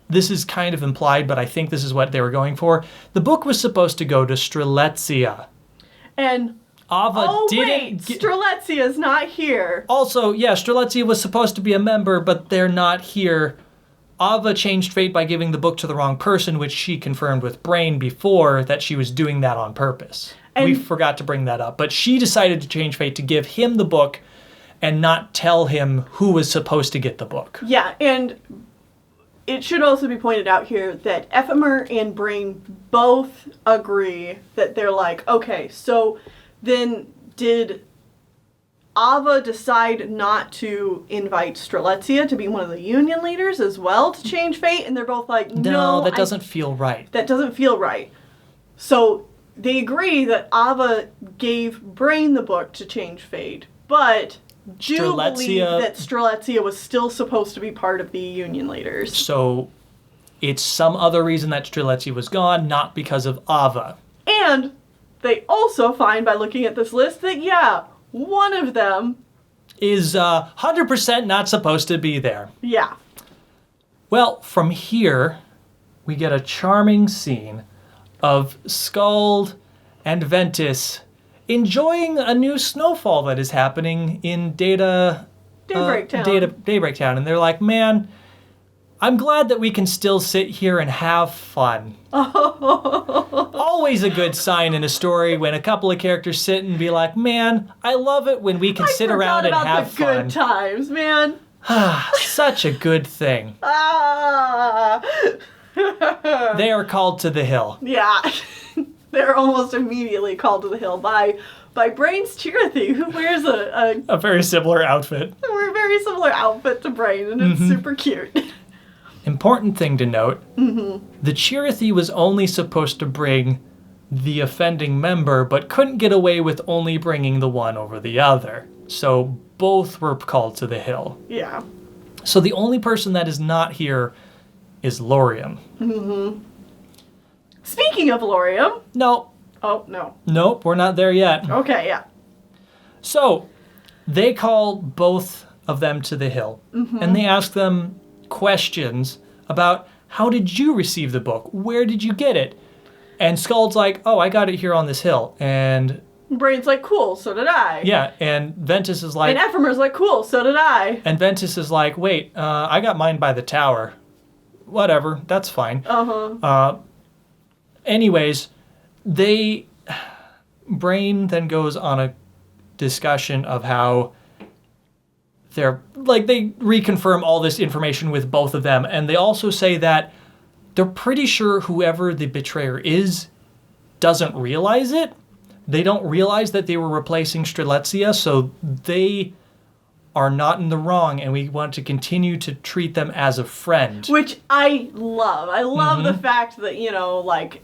is kind of implied, but I think this is what they were going for. The book was supposed to go to Strelitzia. And Ava Strelitzia's not here. Also, yeah, Strelitzia was supposed to be a member, but they're not here. Ava changed fate by giving the book to the wrong person, which she confirmed with Brain before that she was doing that on purpose. We forgot to bring that up, but she decided to change fate to give him the book and not tell him who was supposed to get the book. Yeah, and it should also be pointed out here that Ephemer and Brain both agree that they're like, okay, so then did Ava decide not to invite Strelitzia to be one of the union leaders as well to change fate? And they're both like, no, that doesn't feel right. That doesn't feel right. So they agree that Ava gave Brain the book to change fate, but do believe that Strelitzia was still supposed to be part of the union leaders. So it's some other reason that Strelitzia was gone, not because of Ava. And they also find by looking at this list that, yeah, one of them is 100% not supposed to be there. Yeah. Well, from here, we get a charming scene of Skuld and Ventus enjoying a new snowfall that is happening in Daybreak Town. And they're like, man, I'm glad that we can still sit here and have fun. Always a good sign in a story when a couple of characters sit and be like, man, I love it when we can sit around and have fun. Good times, man. Such a good thing. They are called to the hill. Yeah. They're almost immediately called to the hill by Brain's Chirithy, who wears a very similar outfit. A very similar outfit to Brain, and it's super cute. Important thing to note, the Chirithy was only supposed to bring the offending member, but couldn't get away with only bringing the one over the other. So both were called to the hill. Yeah. So the only person that is not here is Laurium. Mm-hmm. Speaking of Laurium... No. Oh, no. Nope, we're not there yet. Okay, yeah. So, they call both of them to the hill, and they ask them questions about, how did you receive the book? Where did you get it? And Skuld's like, oh, I got it here on this hill. And Brain's like, cool, so did I. Yeah, and Ventus is like... And Ephemer's like, cool, so did I. And Ventus is like, wait, I got mine by the tower. Whatever, that's fine. Anyways, Brain then goes on a discussion of how they reconfirm all this information with both of them, and they also say that they're pretty sure whoever the betrayer is doesn't realize it. They don't realize that they were replacing Strelitzia, so they are not in the wrong, and we want to continue to treat them as a friend. Which I love. I love the fact that,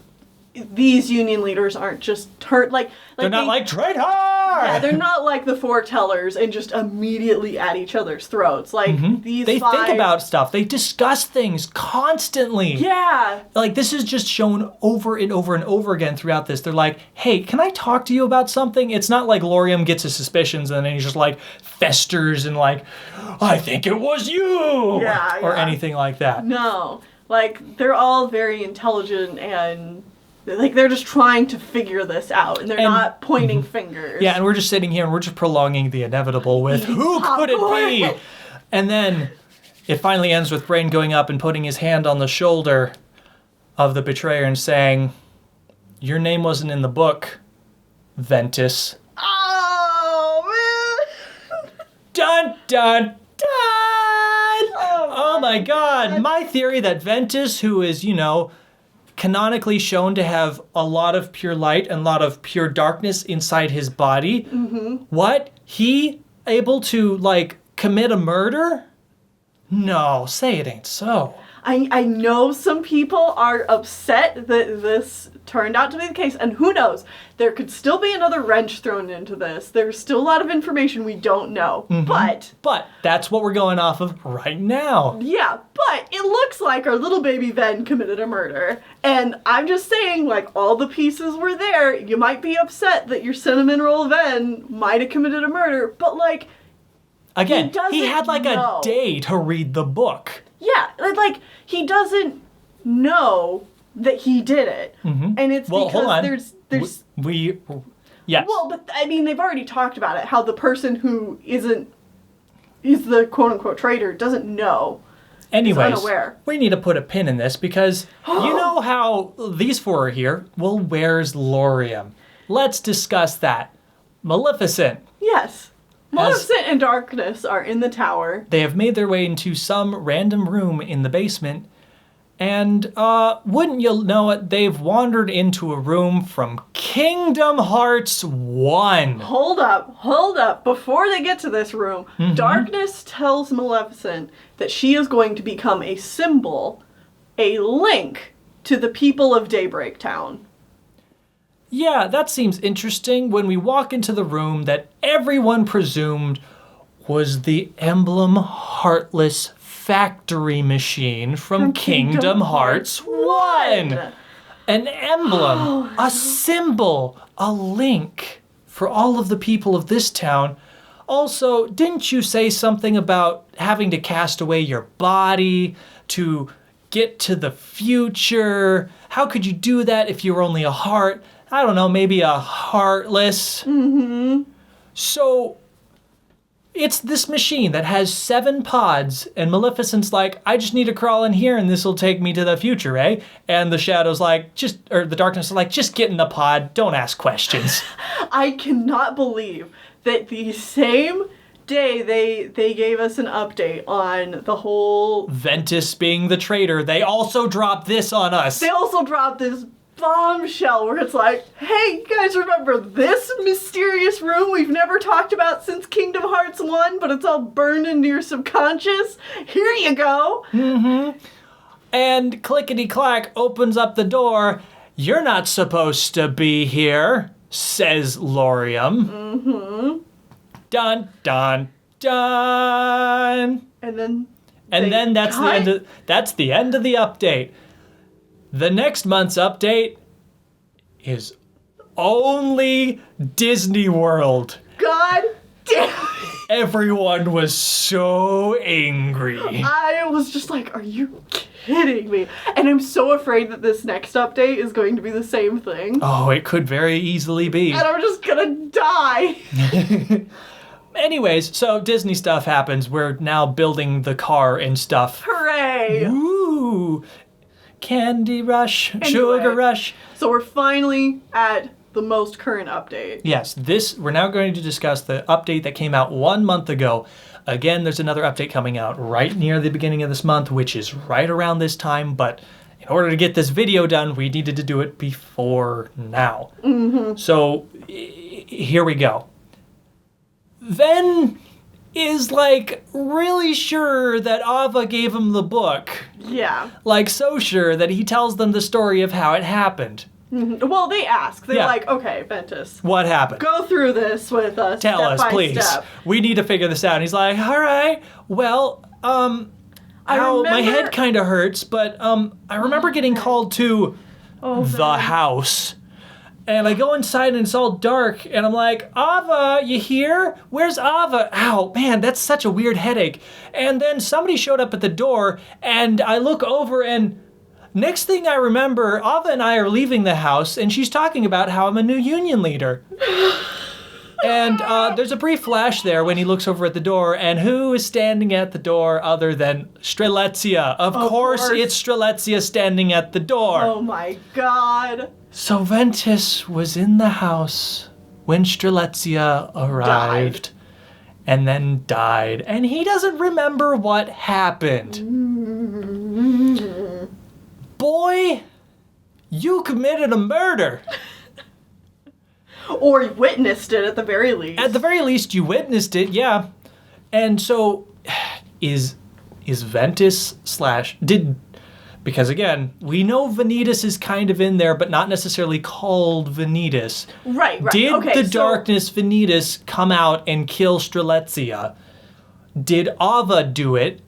these union leaders aren't just they're not like traitor! Yeah, they're not like the foretellers and just immediately at each other's throats. They think about stuff. They discuss things constantly. Yeah. This is just shown over and over and over again throughout this. They're like, hey, can I talk to you about something? It's not like Lorium gets his suspicions and then he's just festers and I think it was you! Yeah, or anything like that. No. They're all very intelligent and they're just trying to figure this out, and they're not pointing fingers. Yeah, and we're just sitting here and we're just prolonging the inevitable with, who could it be? And then it finally ends with Brain going up and putting his hand on the shoulder of the betrayer and saying, your name wasn't in the book, Ventus. Oh, man! Dun, dun, dun! Oh my god! My theory that Ventus, who is, canonically shown to have a lot of pure light and a lot of pure darkness inside his body. What? He able to, commit a murder? No, say it ain't so. I know some people are upset that this turned out to be the case, and who knows? There could still be another wrench thrown into this. There's still a lot of information we don't know, but that's what we're going off of right now. Yeah, but it looks like our little baby Ven committed a murder, and I'm just saying, all the pieces were there. You might be upset that your cinnamon roll Ven might have committed a murder, but again, he had a day to read the book. Yeah, he doesn't know that he did it. And it's because hold on. there's yes. Well, but they've already talked about it, how the person who is the quote-unquote traitor doesn't know. Anyways, is unaware. We need to put a pin in this because you know how these four are here. Well, where's Lorium? Let's discuss that. Maleficent. Yes. Maleficent and Darkness are in the tower. They have made their way into some random room in the basement, and wouldn't you know it, they've wandered into a room from Kingdom Hearts 1. Hold up. Before they get to this room, Darkness tells Maleficent that she is going to become a symbol, a link to the people of Daybreak Town. Yeah, that seems interesting when we walk into the room that everyone presumed was the emblem Heartless factory machine from Kingdom Hearts 1. An emblem, a symbol, a link for all of the people of this town. Also, didn't you say something about having to cast away your body to get to the future? How could you do that if you were only a heart? I don't know, maybe a heartless. So it's this machine that has 7 pods, and Maleficent's like, I just need to crawl in here and this'll take me to the future, eh? And the Shadow's like, the Darkness is like, just get in the pod, don't ask questions. I cannot believe that the same day they gave us an update on the whole Ventus being the traitor, they also dropped this on us. They also dropped this bombshell where it's like, hey, you guys remember this mysterious room we've never talked about since Kingdom Hearts 1, but it's all burned into your subconscious? Here you go. And clickety-clack opens up the door. You're not supposed to be here, says Lorium. Dun, dun, dun. And then that's the end of the update. The next month's update is only Disney World. God damn it. Everyone was so angry. I was just like, are you kidding me? And I'm so afraid that this next update is going to be the same thing. Oh, it could very easily be. And I'm just gonna die. Anyways, so Disney stuff happens. We're now building the car and stuff. Hooray! Woo! Candy rush, sugar rush. So we're finally at the most current update. Yes, we're now going to discuss the update that came out 1 month ago. Again, there's another update coming out right near the beginning of this month, which is right around this time, but in order to get this video done, we needed to do it before now. So here we go. Ven is like really sure that Ava gave him the book. Yeah. Like so sure that he tells them the story of how it happened. Well, they ask. They're like, okay, Ventus. What happened? Go through this with us. Tell step us, by please. Step. We need to figure this out. And he's like, all right, well, my head kind of hurts, but I remember getting called to the house. And I go inside and it's all dark, and I'm like, Ava, you here? Where's Ava? Ow, man, that's such a weird headache. And then somebody showed up at the door, and I look over, and next thing I remember, Ava and I are leaving the house, and she's talking about how I'm a new union leader. And there's a brief flash there when he looks over at the door, and who is standing at the door other than Strelitzia? Of course, it's Strelitzia standing at the door. Oh my god. So Ventus was in the house when Strelitzia arrived and then died, and he doesn't remember what happened. Boy, you committed a murder. Or witnessed it at the very least. At the very least, you witnessed it, yeah. And so, is Ventus because again, we know Ventus is kind of in there, but not necessarily called Ventus. Right. Did the darkness Ventus come out and kill Strelitzia? Did Ava do it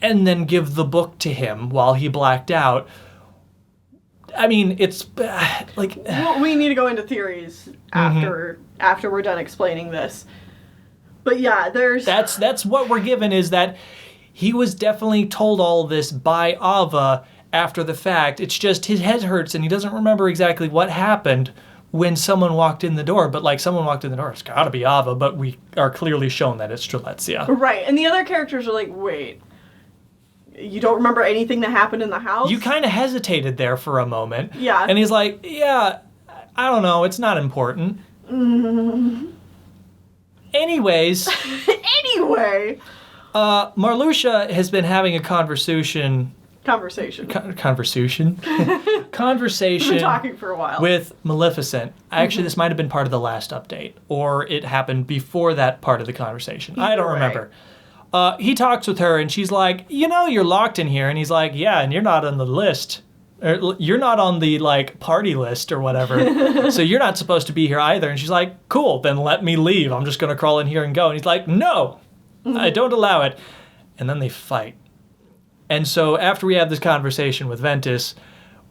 and then give the book to him while he blacked out? I mean, it's like... Well, we need to go into theories after we're done explaining this. But yeah, there's... That's what we're given, is that he was definitely told all this by Ava after the fact. It's just his head hurts and he doesn't remember exactly what happened when someone walked in the door. But like, someone walked in the door, it's gotta be Ava, but we are clearly shown that it's Strelitzia. Right, and the other characters are like, wait... You don't remember anything that happened in the house? You kind of hesitated there for a moment. Yeah. And he's like, yeah, I don't know, it's not important. Anyways. Anyway. Marluxia has been having a conversation. Conversation. Conversation. We've been talking for a while. With Maleficent. Actually, this might have been part of the last update, or it happened before that part of the conversation. I don't remember. He talks with her, and she's like, you know, you're locked in here. And he's like, yeah, and you're not on the list. Or, you're not on the, like, party list or whatever. So you're not supposed to be here either. And she's like, cool, then let me leave. I'm just going to crawl in here and go. And he's like, no, I don't allow it. And then they fight. And so after we have this conversation with Ventus,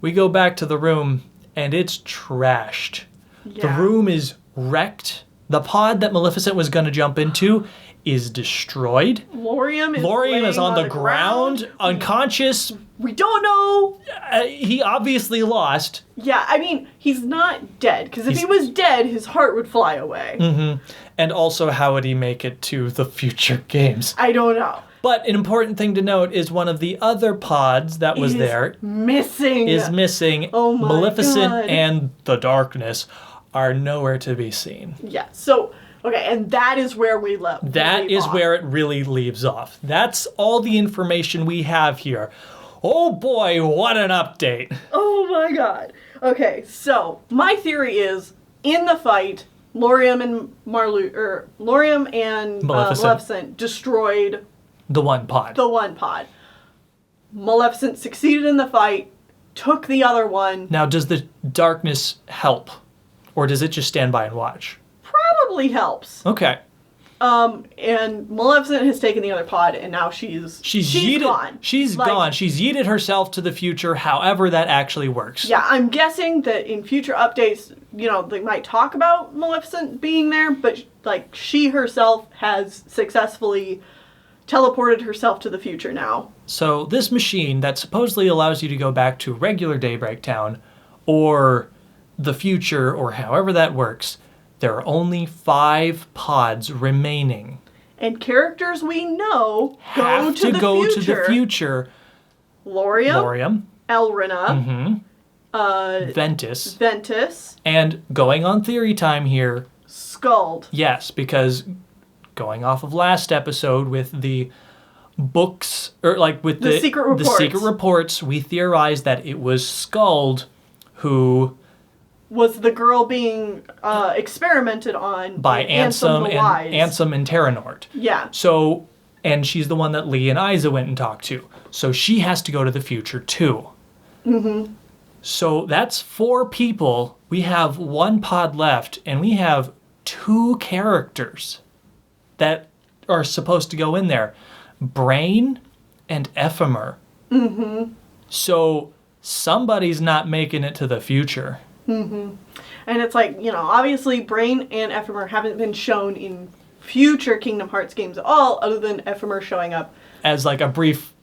we go back to the room, and it's trashed. Yeah. The room is wrecked. The pod that Maleficent was going to jump into is destroyed. Laurium is on the ground, unconscious. We don't know. He obviously lost. Yeah, I mean, he's not dead, because if he was dead, his heart would fly away. Mm-hmm. And also, how would he make it to the future games? I don't know. But an important thing to note is one of the other pods that was there is missing. Oh my Maleficent God. and the darkness are nowhere to be seen. Yeah, so... Okay, and that is where we left. That is where it really leaves off. That's all the information we have here. Oh boy, what an update. Oh my god. Okay, so my theory is, in the fight, Laurium and Maleficent destroyed the one pod. Maleficent succeeded in the fight, took the other one. Now, does the darkness help? Or does it just stand by and watch? Probably helps. Okay. And Maleficent has taken the other pod, and now she's gone. She's gone. She's yeeted herself to the future, however that actually works. Yeah, I'm guessing that in future updates, you know, they might talk about Maleficent being there, but, like, she herself has successfully teleported herself to the future now. So this machine that supposedly allows you to go back to regular Daybreak Town, or the future, or however that works... There are only 5 pods remaining. And characters we know have to go to the future. Laurium. Elrina. Ventus. And going on theory time here. Skuld. Yes, because going off of last episode with the books, or like with The secret reports. The secret reports, we theorized that it was Skuld who was the girl being experimented on by Ansem the Wise. Ansem and Terranort. Yeah. So, and she's the one that Lee and Isa went and talked to. So she has to go to the future too. Mm-hmm. So that's 4 people. We have 1 pod left, and we have 2 characters that are supposed to go in there. Brain and Ephemer. Mm-hmm. So somebody's not making it to the future. Mm-hmm. And it's like, obviously Brain and Ephemer haven't been shown in future Kingdom Hearts games at all, other than Ephemer showing up as like a brief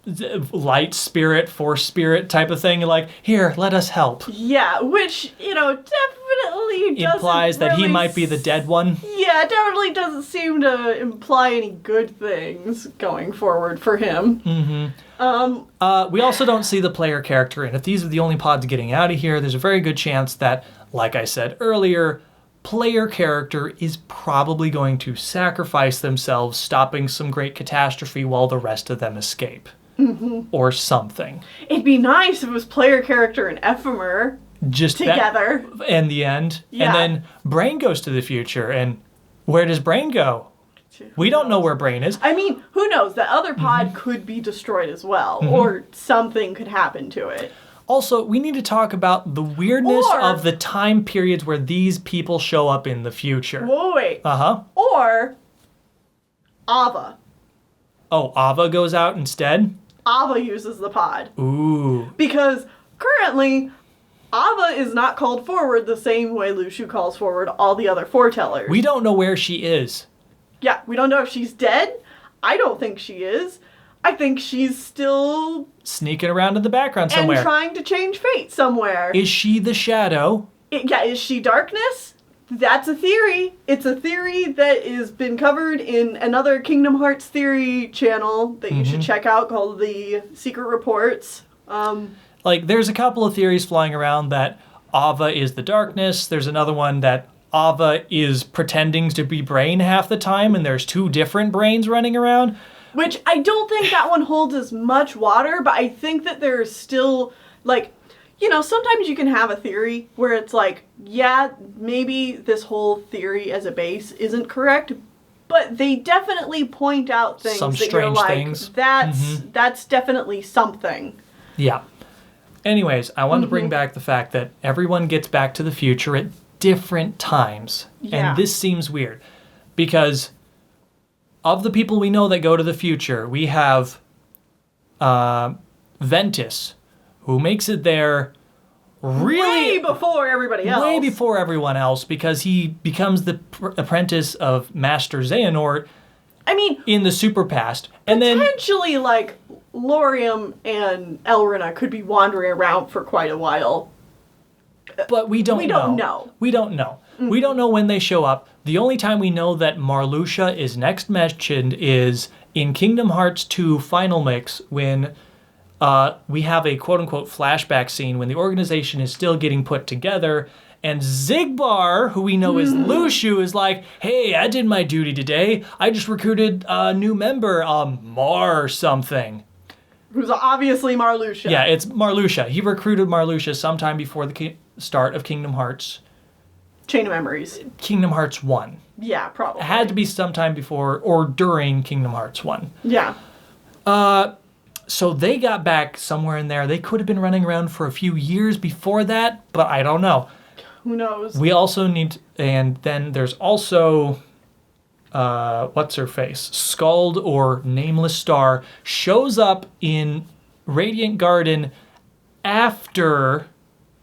light spirit, force spirit type of thing. Like, here, let us help. Yeah, which, definitely implies that he might be the dead one. Yeah, it definitely doesn't seem to imply any good things going forward for him. Mm-hmm. We also don't see the player character, and if these are the only pods getting out of here, there's a very good chance that, like I said earlier, player character is probably going to sacrifice themselves, stopping some great catastrophe while the rest of them escape. Mm-hmm. Or something. It'd be nice if it was player character and Ephemer just together. In the end. Yeah. And then Brain goes to the future, and where does Brain go? We don't know where Brain is. I mean, who knows? The other pod could be destroyed as well, or something could happen to it. Also, we need to talk about the weirdness of the time periods where these people show up in the future. Wait. Uh-huh. Or Ava. Oh, Ava goes out instead? Ava uses the pod. Ooh. Because currently, Ava is not called forward the same way Luxu calls forward all the other foretellers. We don't know where she is. Yeah, we don't know if she's dead. I don't think she is. I think she's still sneaking around in the background somewhere. And trying to change fate somewhere. Is she the shadow? Is she darkness? That's a theory. It's a theory that has been covered in another Kingdom Hearts theory channel that you should check out called The Secret Reports. There's a couple of theories flying around that Ava is the darkness. There's another one that Ava is pretending to be Brain half the time, and there's 2 different Brains running around. Which I don't think that one holds as much water, but I think that there's still, sometimes you can have a theory where it's like, yeah, maybe this whole theory as a base isn't correct, but they definitely point out things some that strange you're like, things. That's definitely something. Yeah. Anyways, I wanted to bring back the fact that everyone gets back to the future at different times. Yeah. And this seems weird because of the people we know that go to the future, we have Ventus, who makes it there really way before everybody else. Way before everyone else, because he becomes the apprentice of Master Xehanort. I mean, in the super past, and potentially Laurium and Elrina could be wandering around for quite a while. But we don't know. We don't know. Mm-hmm. We don't know when they show up. The only time we know that Marluxia is next mentioned is in Kingdom Hearts 2 Final Mix, when we have a quote-unquote flashback scene when the organization is still getting put together, and Xigbar, who we know is Luxu, is like, hey, I did my duty today. I just recruited a new member, Mar something. Who's obviously Marluxia. Yeah, it's Marluxia. He recruited Marluxia sometime before the start of Kingdom Hearts. Chain of Memories. Kingdom Hearts 1. Yeah, probably. It had to be sometime before or during Kingdom Hearts 1. Yeah. So they got back somewhere in there. They could have been running around for a few years before that, but I don't know. Who knows? We also need... And then there's also... What's-her-face? Skuld, or Nameless Star, shows up in Radiant Garden after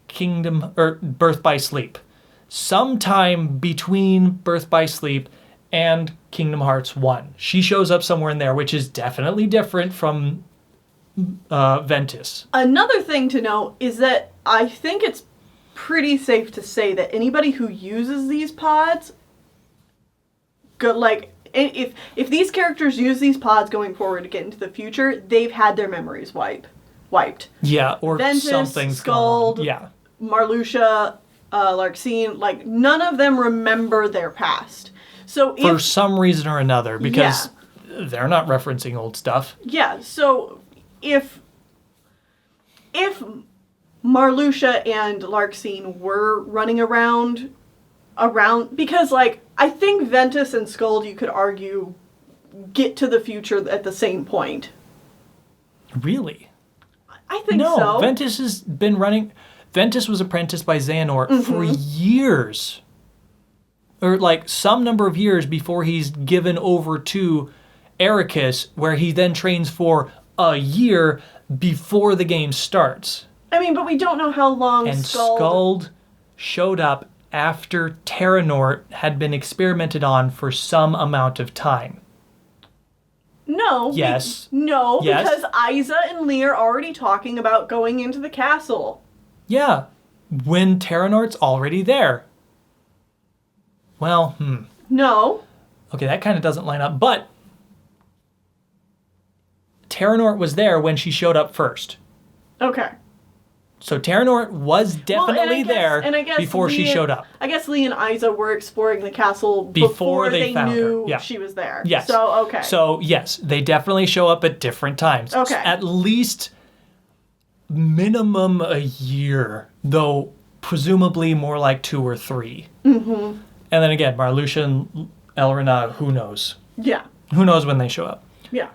Birth by Sleep. Sometime between Birth by Sleep and Kingdom Hearts 1. She shows up somewhere in there, which is definitely different from Ventus. Another thing to note is that I think it's pretty safe to say that anybody who uses these pods, if these characters use these pods going forward to get into the future, they've had their memories wiped. Yeah, or Ventus, something's Skuld, gone. Yeah. Marluxia, Larxene, none of them remember their past. So for some reason or another, because they're not referencing old stuff. Yeah, so if Marluxia and Larxene were running around, because, like, I think Ventus and Skuld, you could argue, get to the future at the same point. Really? I think so. No, Ventus has been running... Ventus was apprenticed by Xehanort for years. Or, like, some number of years before he's given over to Ericus, where he then trains for a year before the game starts. I mean, but we don't know how long And Skuld showed up after Terranort had been experimented on for some amount of time. No. Yes. Yes. Because Isa and Lee are already talking about going into the castle. Yeah, when Terranort's already there. Well, No. Okay, that kind of doesn't line up, but Terranort was there when she showed up first. Okay. So Terranort was definitely there before she showed up. I guess Lee and Isa were exploring the castle before they found knew her. Yeah. she was there. Yes. So, okay. So, yes, they definitely show up at different times. Okay. At least minimum a year, though presumably more like 2 or 3. Mm-hmm. And then again, Marluxia and Elrina, who knows? Yeah. Who knows when they show up? Yeah.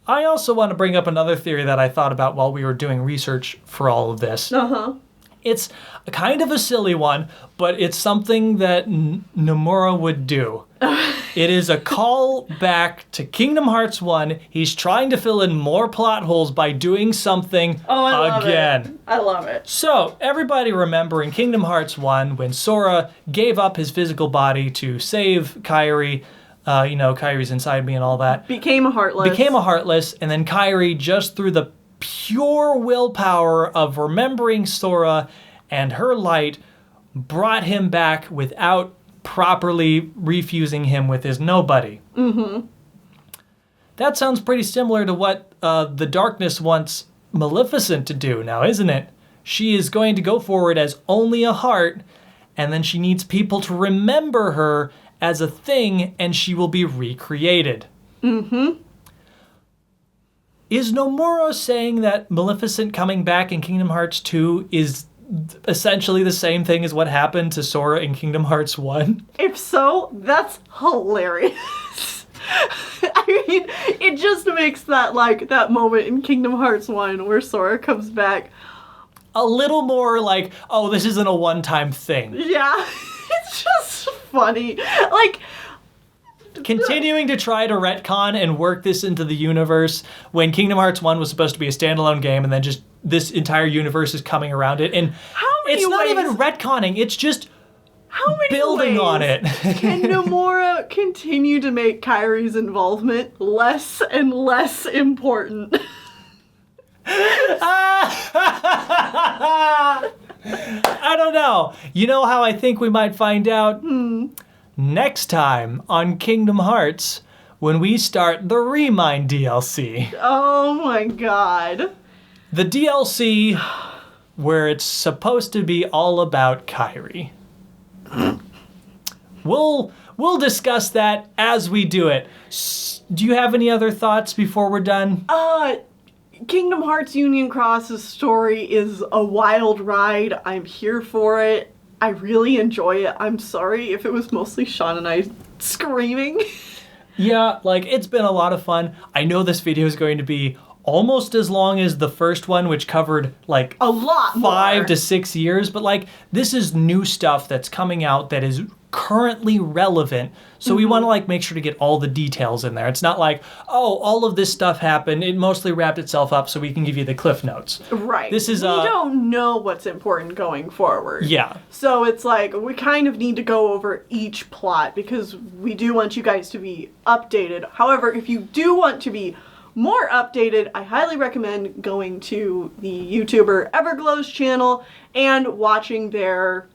I also want to bring up another theory that I thought about while we were doing research for all of this. Uh-huh. It's kind of a silly one, but it's something that Nomura would do. It is a call back to Kingdom Hearts 1. He's trying to fill in more plot holes by doing something again. I love it. So, everybody remember in Kingdom Hearts 1 when Sora gave up his physical body to save Kairi, Kairi's inside me and all that. Became a Heartless. And then Kairi, just through the pure willpower of remembering Sora and her light, brought him back without properly refusing him with his nobody. Mm-hmm. That sounds pretty similar to what the Darkness wants Maleficent to do now, isn't it? She is going to go forward as only a heart, and then she needs people to remember her as a thing, and she will be recreated. Mm-hmm. Is Nomura saying that Maleficent coming back in Kingdom Hearts 2 is essentially the same thing as what happened to Sora in Kingdom Hearts 1? If so, that's hilarious. I mean, it just makes that moment in Kingdom Hearts 1 where Sora comes back a little more like, oh, this isn't a one-time thing. Yeah, it's just funny. Like, continuing to try to retcon and work this into the universe when Kingdom Hearts 1 was supposed to be a standalone game and then just this entire universe is coming around it. And it's not even retconning, it's just building on it. Can Nomura continue to make Kairi's involvement less and less important? I don't know. You know how I think we might find out? Next time on Kingdom Hearts, when we start the Remind DLC. Oh my god. The DLC where it's supposed to be all about Kairi. We'll discuss that as we do it. Do you have any other thoughts before we're done? Kingdom Hearts Union Cross's story is a wild ride. I'm here for it. I really enjoy it. I'm sorry if it was mostly Sean and I screaming. Yeah, it's been a lot of fun. I know this video is going to be almost as long as the first one, which covered a lot more. 5 to 6 years, but this is new stuff that's coming out that is currently relevant. So we want to make sure to get all the details in there. It's not all of this stuff happened. It mostly wrapped itself up so we can give you the cliff notes. Right. This is we don't know what's important going forward. Yeah. So it's we kind of need to go over each plot because we do want you guys to be updated. However, if you do want to be more updated, I highly recommend going to the YouTuber Everglow's channel and watching their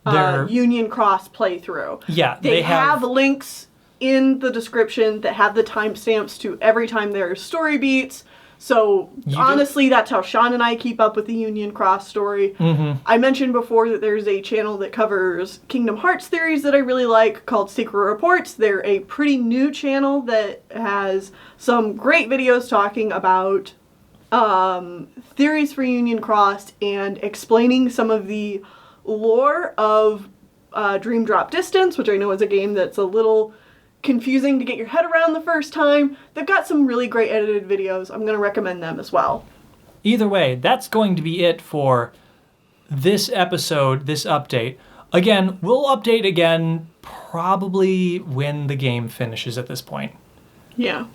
Union Cross playthrough. Yeah, they have links in the description that have the timestamps to every time there are story beats, So, honestly, that's how Sean and I keep up with the Union Cross story. I mentioned before that there's a channel that covers Kingdom Hearts theories that I really like called Secret Reports. They're a pretty new channel that has some great videos talking about theories for Union Cross and explaining some of the lore of Dream Drop Distance, which I know is a game that's a little confusing to get your head around the first time. They've got some really great edited videos. I'm going to recommend them as well. Either way, that's going to be it for this episode, this update. Again, we'll update again probably when the game finishes at this point. Yeah.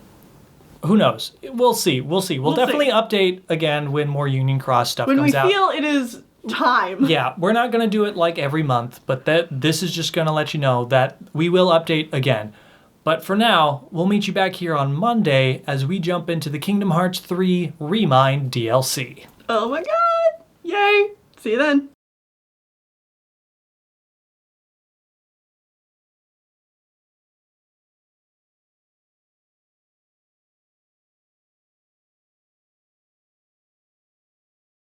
Who knows? We'll see. We'll definitely update again when more Union Cross stuff comes out. When we feel it is time. Yeah, we're not going to do it like every month, but this is just going to let you know that we will update again. But for now, we'll meet you back here on Monday as we jump into the Kingdom Hearts 3 Remind DLC. Oh my god! Yay! See you then.